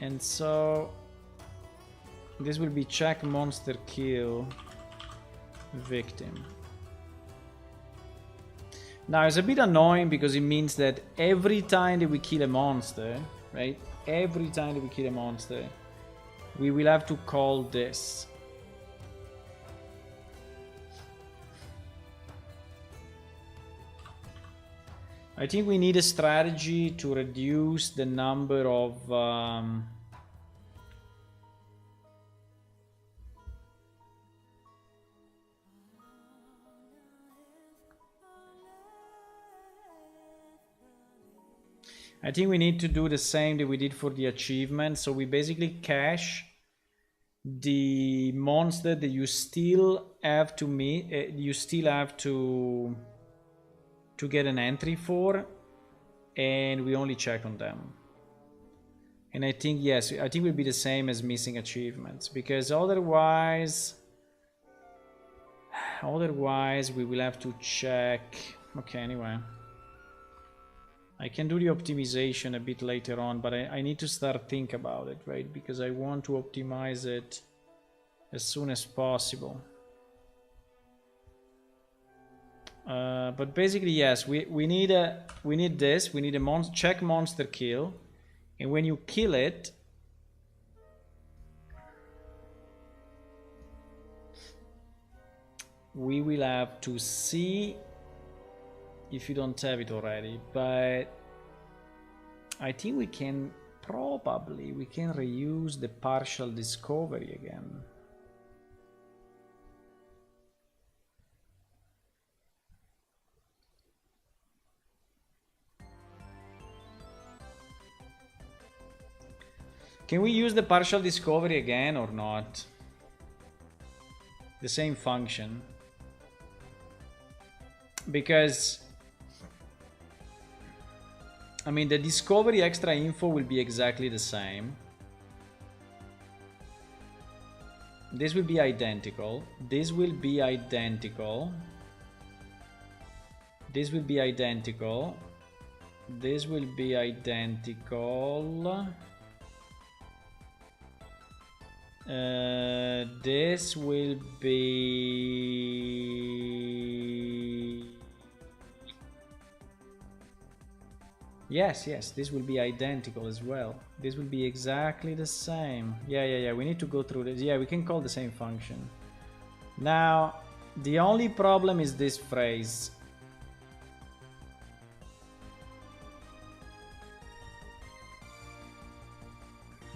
And so this will be check monster kill victim. Now it's a bit annoying because it means that every time that we kill a monster, right? Every time that we kill a monster, we will have to call this. I think we need a strategy to reduce the number of I think we need to do the same that we did for the achievement. So we basically cache the monster that you still have to meet, you still have to get an entry for, and we only check on them. And I think, yes, I think it will be the same as missing achievements, because otherwise we will have to check. Okay, anyway, I can do the optimization a bit later on, but I need to start think about it, right? Because I want to optimize it as soon as possible. But basically, yes, we need this. We need a check monster kill, and when you kill it, we will have to see if you don't have it already. But I think we can reuse the partial discovery again. Can we use the partial discovery again or not? The same function. Because, I mean, the discovery extra info will be exactly the same. This will be identical. This will be identical. This will be identical. This will be identical. This will be... Yes, this will be identical as well. This will be exactly the same. Yeah, we need to go through this. Yeah, we can call the same function. Now, the only problem is this phrase.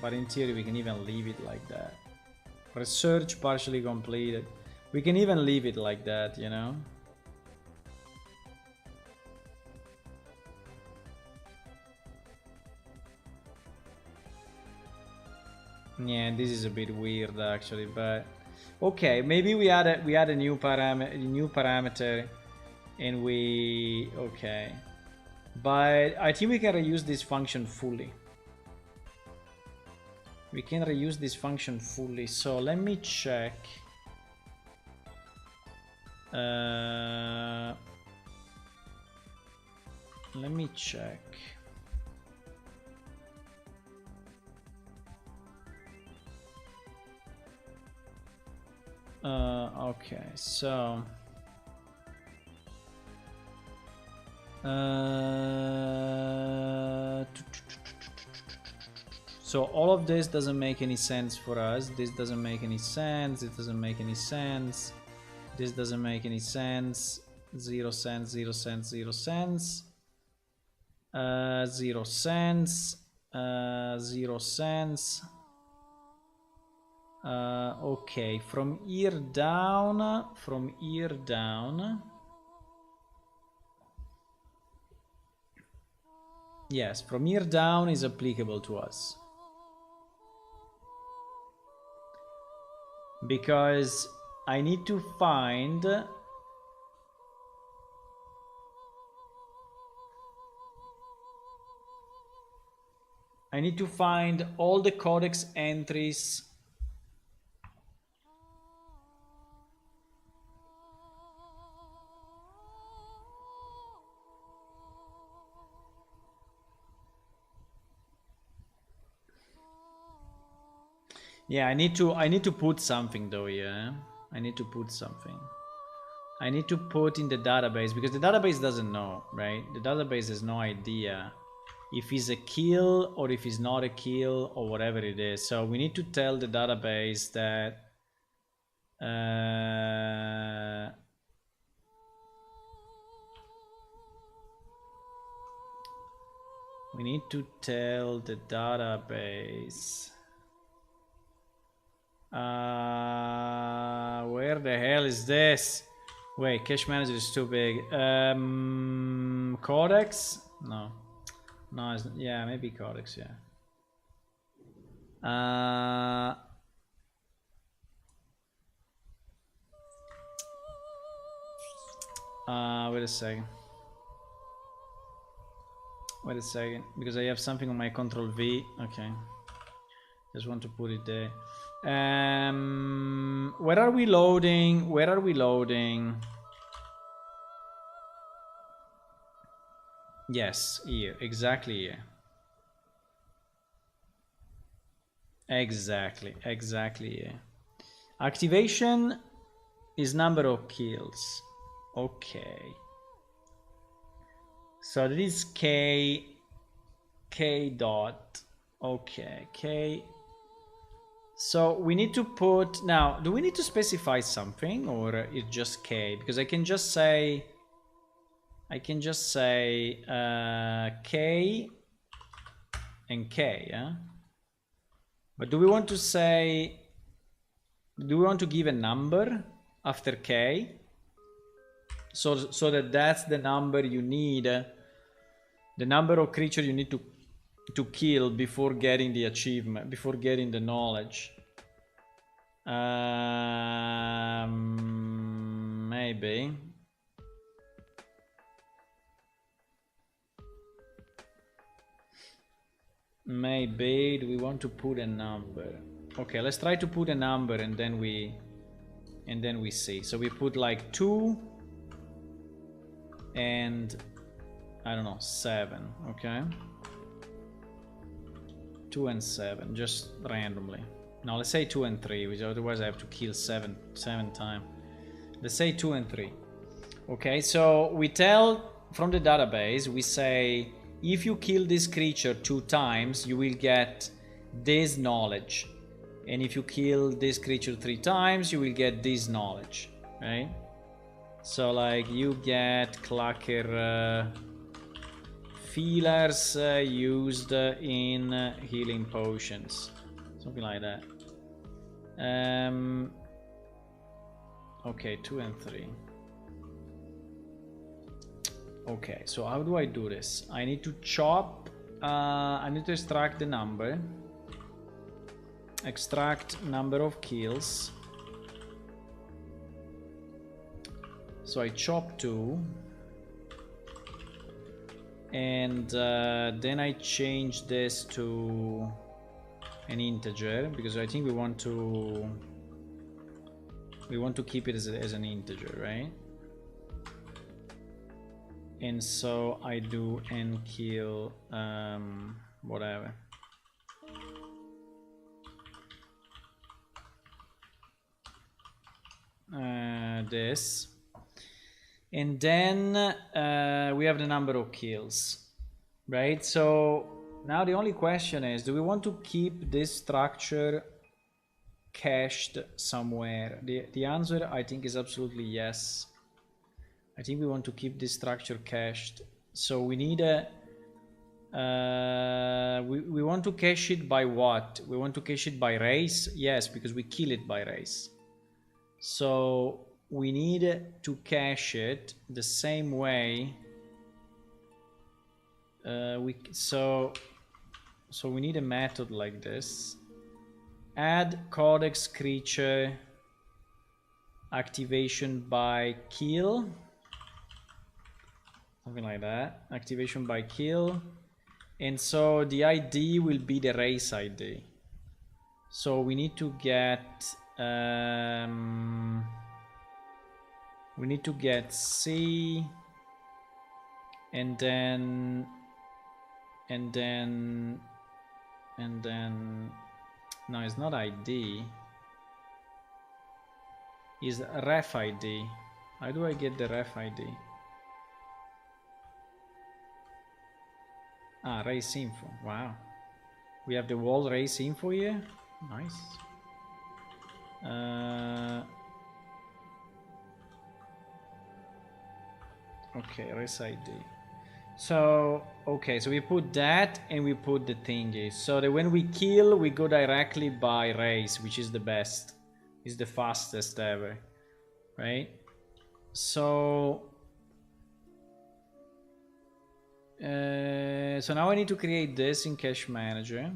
But in theory, we can even leave it like that. Research partially completed. We can even leave it like that, you know? Yeah, this is a bit weird actually, but okay, maybe we add a new parameter, and we okay. But I think we can reuse this function fully. We can reuse this function fully. So let me check. Let me check. Okay, so so all of this doesn't make any sense for us. This doesn't make any sense. It doesn't make any sense. This doesn't make any sense. 0 cents, 0 cents, 0 cents. 0 cents. 0 cents. Okay, from here down. Yes, from here down is applicable to us. Because I need to find all the codex entries Yeah, I need to put something though, yeah. I need to put something. I need to put in the database, because the database doesn't know, right? The database has no idea if it's a kill or if it's not a kill or whatever it is. So we need to tell the database that we need to tell the database where the hell is this? Wait, cache manager is too big. Codex? No, it's, yeah, maybe codex. Yeah. Wait a second. Wait a second, because I have something on my Control V. Okay, just want to put it there. Where are we loading? Where are we loading? Yes, here, exactly here. Exactly here. Activation is number of kills. Okay. So this is K dot. Okay, K. So we need to put now. Do we need to specify something, or it's just K? Because I can just say K and K. Yeah. But do we want to say? Do we want to give a number after K? So that's the number you need, the number of creatures you need to kill before getting the achievement, before getting the knowledge. Maybe. Maybe, do we want to put a number? Okay, let's try to put a number and then we see. So we put like 2 and I don't know, 7. Okay, 2 and 7, just randomly. Now let's say 2 and 3, which otherwise I have to kill 7 times. Let's say 2 and 3. Okay, so we tell from the database, we say if you kill this creature 2 times, you will get this knowledge, and if you kill this creature 3 times, you will get this knowledge, right? So like you get clacker feelers used in healing potions, something like that. Okay, 2 and 3. Okay, so how do I do this? I need to chop, I need to extract the number, extract number of kills. So I chop 2, and then I change this to an integer, because I think we want to keep it as an integer, right? And so I do nkill whatever. This, and then we have the number of kills, right? So now the only question is, do we want to keep this structure cached somewhere? The answer, I think, is absolutely yes. I think we want to keep this structure cached. So we need a we want to cache it by what? We want to cache it by race? Yes, because we kill it by race. So we need to cache it the same way. So we need a method like this. Add codex creature activation by kill, something like that. Activation by kill, and so the ID will be the race ID. So we need to get C, and then no, it's not ID, is ref ID. How do I get the ref ID? Ah, race info. Wow, we have the wall race info here. Nice. Okay, race ID. So okay, so we put that and we put the thingy, so that when we kill, we go directly by race, which is the best, is the fastest ever, right? So so now I need to create this in Cache Manager.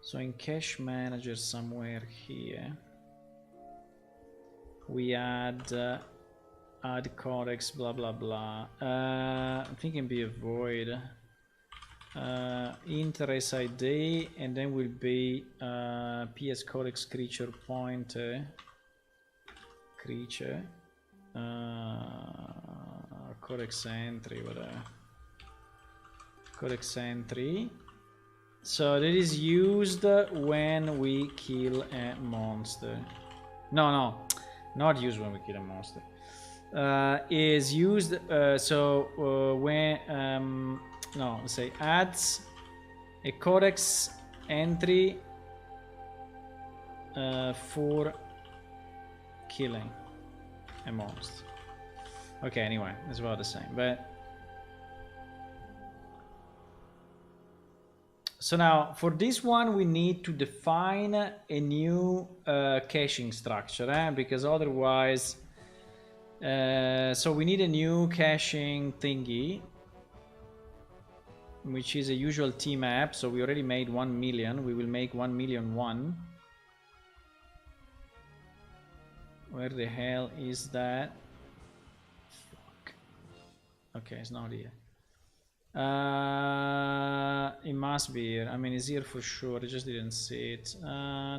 So in Cache Manager somewhere here, we add add codex, blah blah blah. I'm thinking be a void. Int race ID, and then will be ps codex creature pointer creature codex entry, whatever. Codex entry. So that is used when we kill a monster. No, not used when we kill a monster. Is used when no, let's say adds a codex entry for killing a monster. Okay, anyway, it's about the same. But so now for this one we need to define a new caching structure, because otherwise so we need a new caching thingy, which is a usual T map. So we already made 1 million. We will make 1,000,001. Where the hell is that? Fuck. Okay, it's not here. It must be here. I mean, it's here for sure. I just didn't see it. Ah,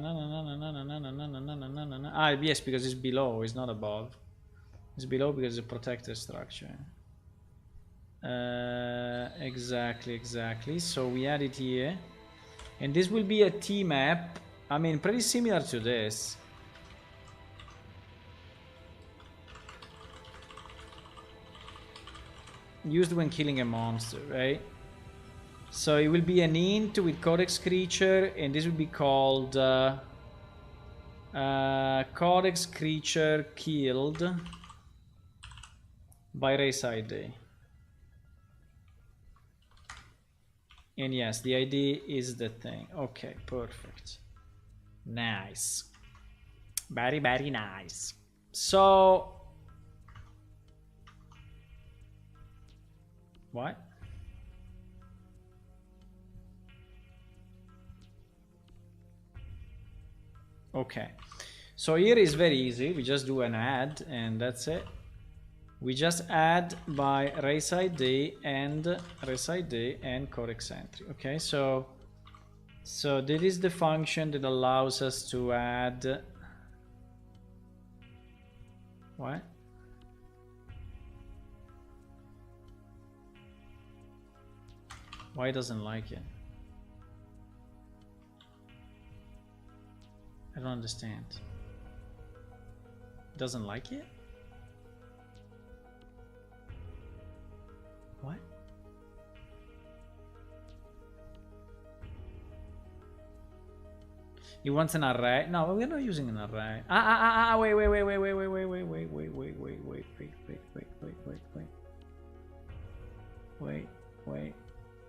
yes, because it's below. It's not above. It's below because it's a protected structure. Exactly. So we add it here, and this will be a T map. I mean, pretty similar to this. Used when killing a monster, right? So it will be an int with codex creature, and this will be called codex creature killed by race ID. And yes, the ID is the thing. Okay, perfect. Nice. Very, very nice. So what? Okay, so here is very easy. We just do an add and that's it. We just add by race ID and codex entry. Okay, so that is the function that allows us to add what? Why doesn't like it? I don't understand. Doesn't like it? What? He wants an array. No, we're not using an array.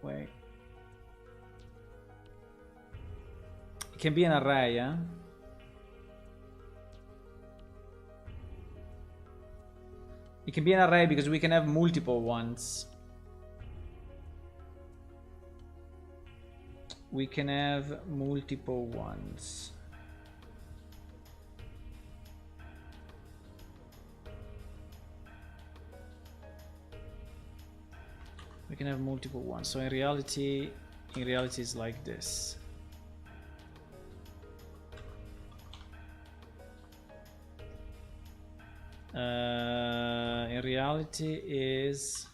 Wait. It can be an array, yeah? It can be an array because we can have multiple ones. We can have multiple ones. We can have multiple ones. So in reality it's like this. In reality is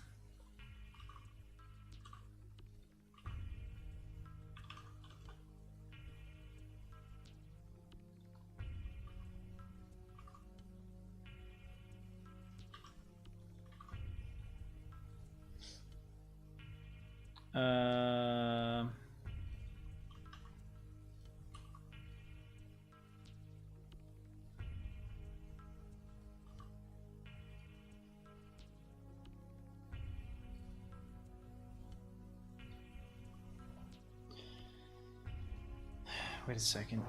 wait a second.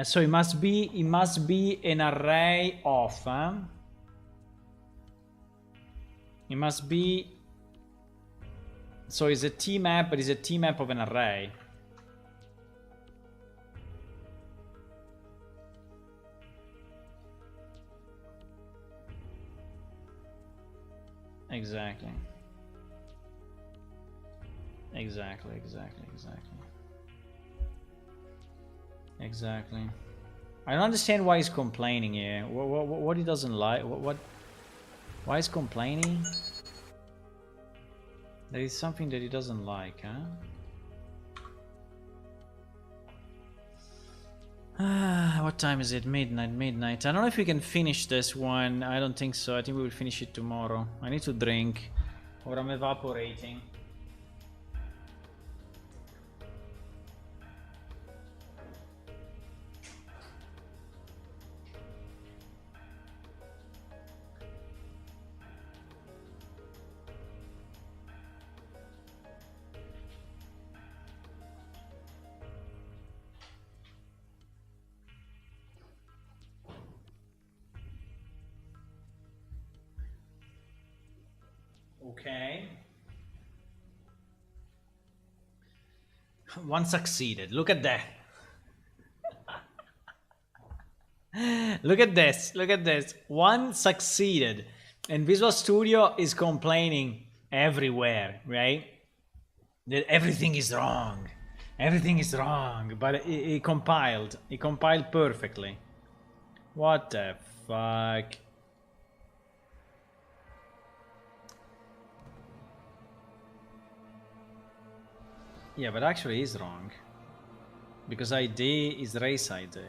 So it must be an array of. It must be. So it's a T map, but it's a T map of an array. Exactly. Exactly, exactly, exactly. Exactly. I don't understand why he's complaining here. What he doesn't like? Why is complaining? There is something that he doesn't like, huh? What time is it? Midnight. I don't know if we can finish this one. I don't think so. I think we will finish it tomorrow. I need to drink, or I'm evaporating. Okay. One succeeded. Look at that. Look at this. Look at this. One succeeded. And Visual Studio is complaining everywhere, right? That everything is wrong. Everything is wrong. But it compiled. It compiled perfectly. What the fuck? Yeah, but actually he's wrong. Because ID is race ID.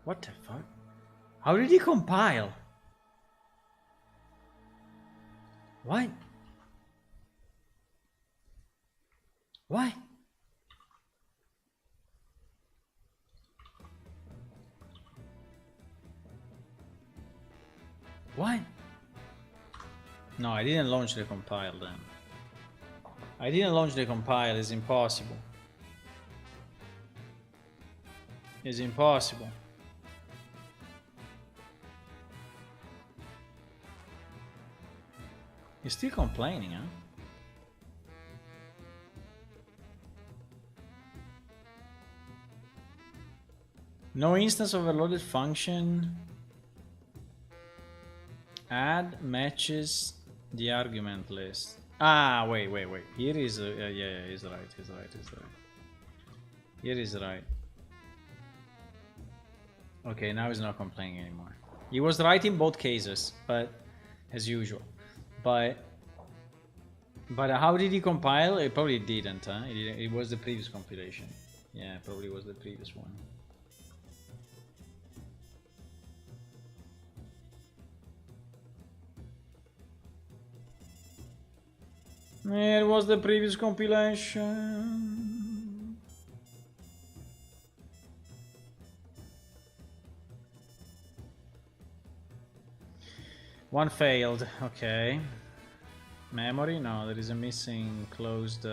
What the fuck? How did he compile? What? What? What? No, I didn't launch the compile then. I didn't launch the compile, it's impossible. It's impossible. You're still complaining, huh? No instance overloaded function. Add matches the argument list. Ah, wait. Here is yeah, he's right. Here is right. Okay, now he's not complaining anymore. He was right in both cases, but as usual. But how did he compile? It probably didn't, huh? It was the previous compilation. Yeah, probably was the previous one. It was the previous compilation. One failed, okay. Memory? No, there is a missing closed...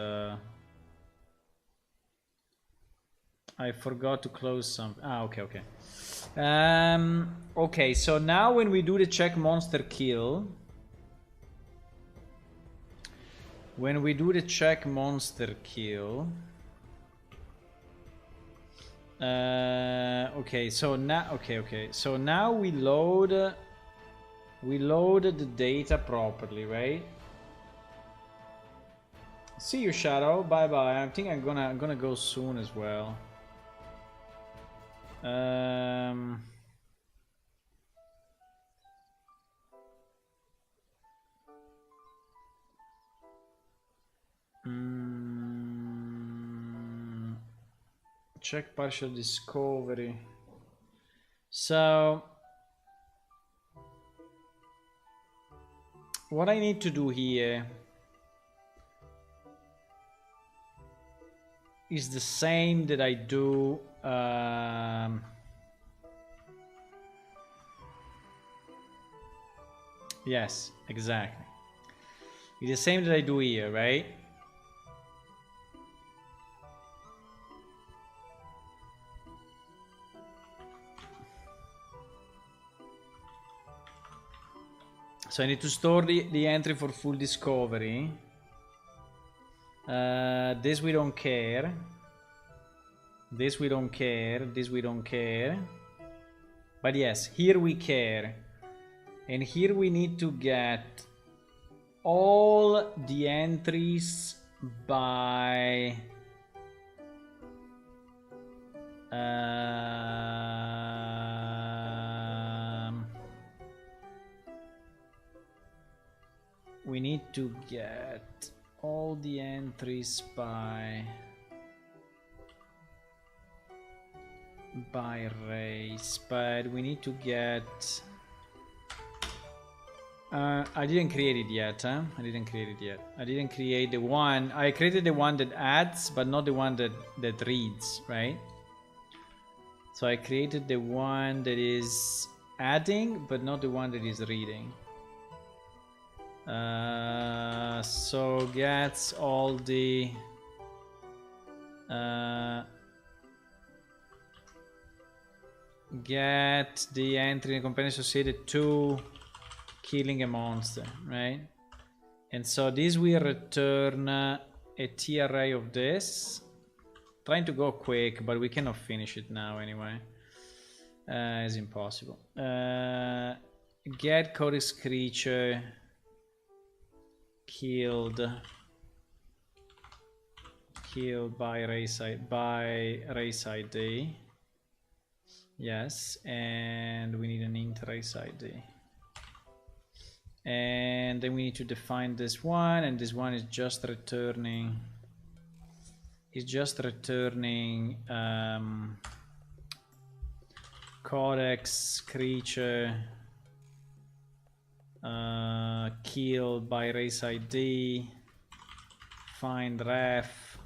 I forgot to close something. Ah, okay. Okay, so now when we do the check monster kill... When we do the check monster kill... okay, so now... Okay. So now we load... We loaded the data properly, right? See you, Shadow. Bye bye. I think I'm gonna go soon as well. Check partial discovery. So what I need to do here is the same that I do yes, exactly. It's the same that I do here, right? So I need to store the entry for full discovery. This we don't care. This we don't care. This we don't care. But yes, here we care. And here we need to get all the entries by we need to get all the entries by race, but we need to get I didn't create it yet, huh? I didn't create it yet. I didn't create the one. I created the one that adds, but not the one that reads, right? So I created the one that is adding, but not the one that is reading. So gets all the get the entry in companion associated to killing a monster, right? And so this will return a T array of this. Trying to go quick, but we cannot finish it now anyway. It's impossible. Get codex creature killed by race ID. Yes, and we need an int race ID. And then we need to define this one, and this one is just returning. Codex creature killed by race ID. Find ref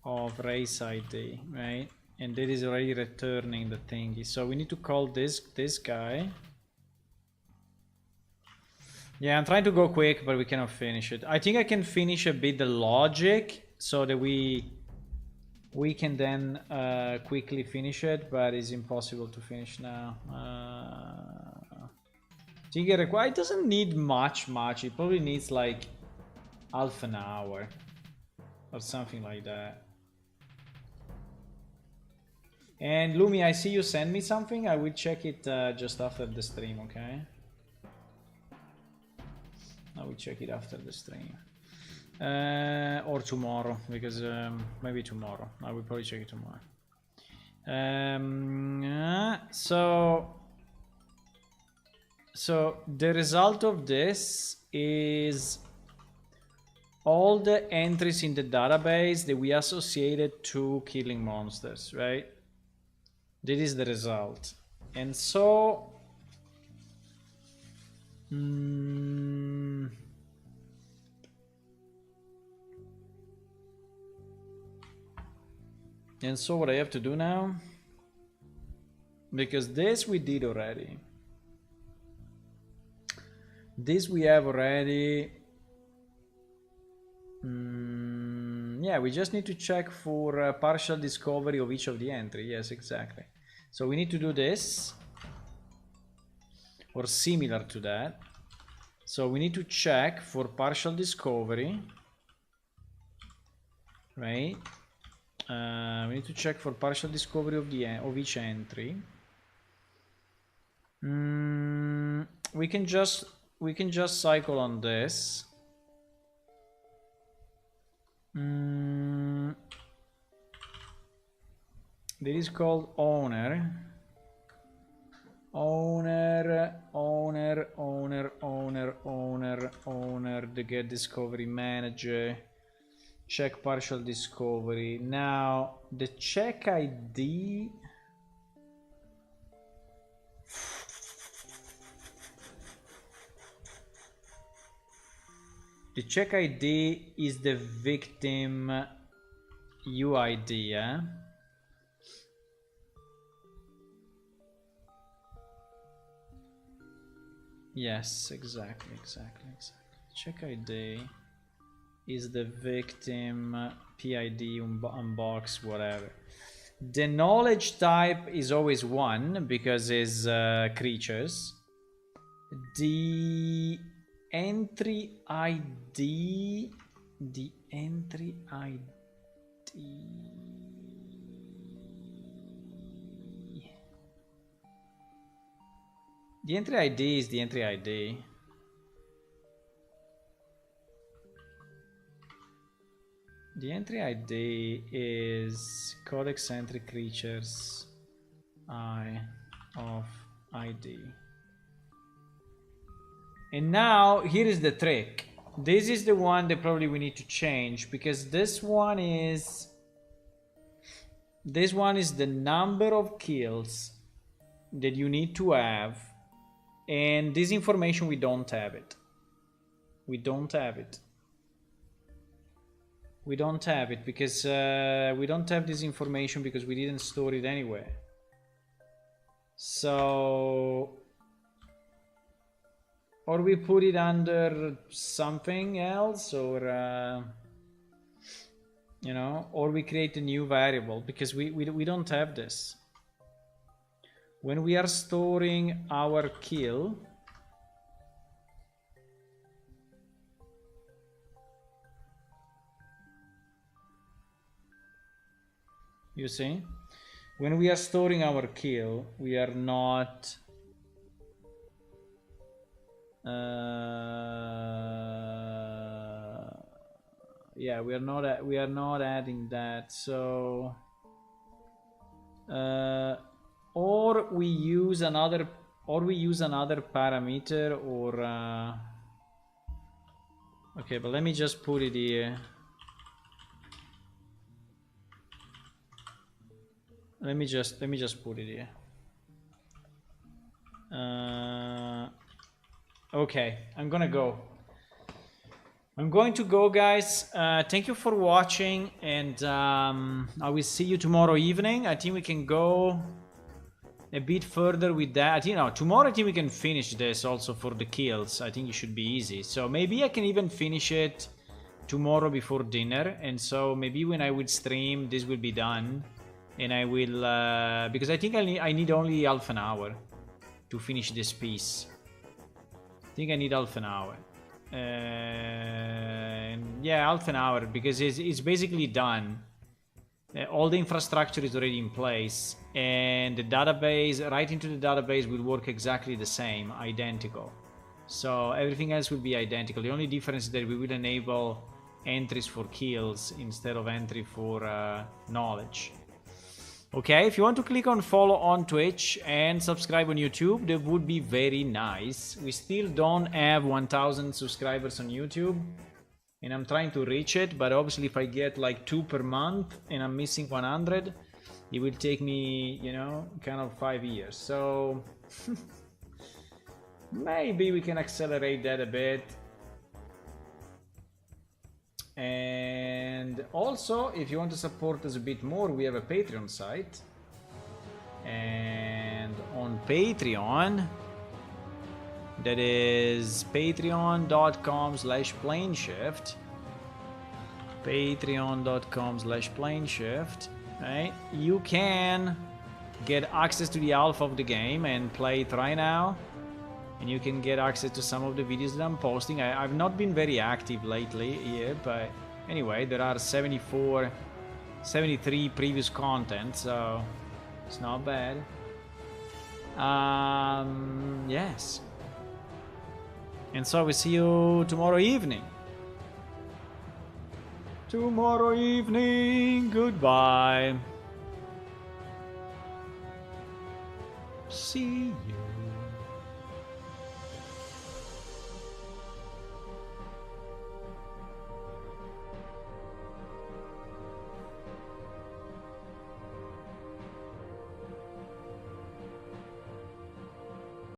of race ID, right? And that is already returning the thingy. So we need to call this guy. Yeah, I'm trying to go quick, but we cannot finish it. I think I can finish a bit the logic so that we can then quickly finish it, but it's impossible to finish now. I think it doesn't need much. It probably needs like half an hour or something like that. And Lumi, I see you send me something. I will check it just after the stream, okay? I will check it after the stream. Or tomorrow, because maybe tomorrow. I will probably check it tomorrow. So the result of this is all the entries in the database that we associated to killing monsters, right? That is the result. And so what I have to do now, because this we did already. This we have already. Yeah, we just need to check for partial discovery of each of the entry. Yes, exactly. So we need to do this, or similar to that. So we need to check for partial discovery, right? We need to check for partial discovery of each entry. We can just cycle on this. This is called owner, the get discovery manager, check partial discovery. Now the check ID, is the victim UID, yeah? Yes, exactly. Check ID is the victim PID unbox, whatever. The knowledge type is always 1 because it's creatures. The entry ID, the entry ID is the entry ID. The entry ID is codex entry creatures I of ID. And now here is the trick. This is the one that probably we need to change, because this one is the number of kills that you need to have, and this information we don't have it. We don't have it. We don't have it because we don't have this information because we didn't store it anywhere. So, or we put it under something else, or you know, or we create a new variable, because we don't have this. When we are storing our kill, you see, when we are storing our kill, we are not yeah, we are not adding that. So or we use another parameter, or okay, but let me just put it here. Let me just put it here. Okay, I'm going to go, guys. Thank you for watching, and I will see you tomorrow evening. I think we can go a bit further with that. You know, tomorrow I think we can finish this also for the kills. I think it should be easy. So maybe I can even finish it tomorrow before dinner, and so maybe when I would stream, this will be done. And I will, because I think I need only half an hour to finish this piece. I think I need half an hour. Yeah, half an hour, because it's basically done. All the infrastructure is already in place, and the database, right into the database, will work exactly the same, identical. So everything else will be identical. The only difference is that we will enable entries for kills instead of entry for knowledge. Okay, if you want to click on follow on Twitch and subscribe on YouTube, that would be very nice. We still don't have 1,000 subscribers on YouTube, and I'm trying to reach it, but obviously if I get like 2 per month and I'm missing 100, it will take me, you know, kind of 5 years. So maybe we can accelerate that a bit. And also, if you want to support us a bit more, we have a Patreon site, and on Patreon, that is patreon.com/planeshift, patreon.com/planeshift, right? You can get access to the alpha of the game and play it right now. And you can get access to some of the videos that I'm posting. I've not been very active lately here, but anyway, there are 73 previous content, so it's not bad. Yes. And so we see you tomorrow evening. Tomorrow evening, goodbye. See you.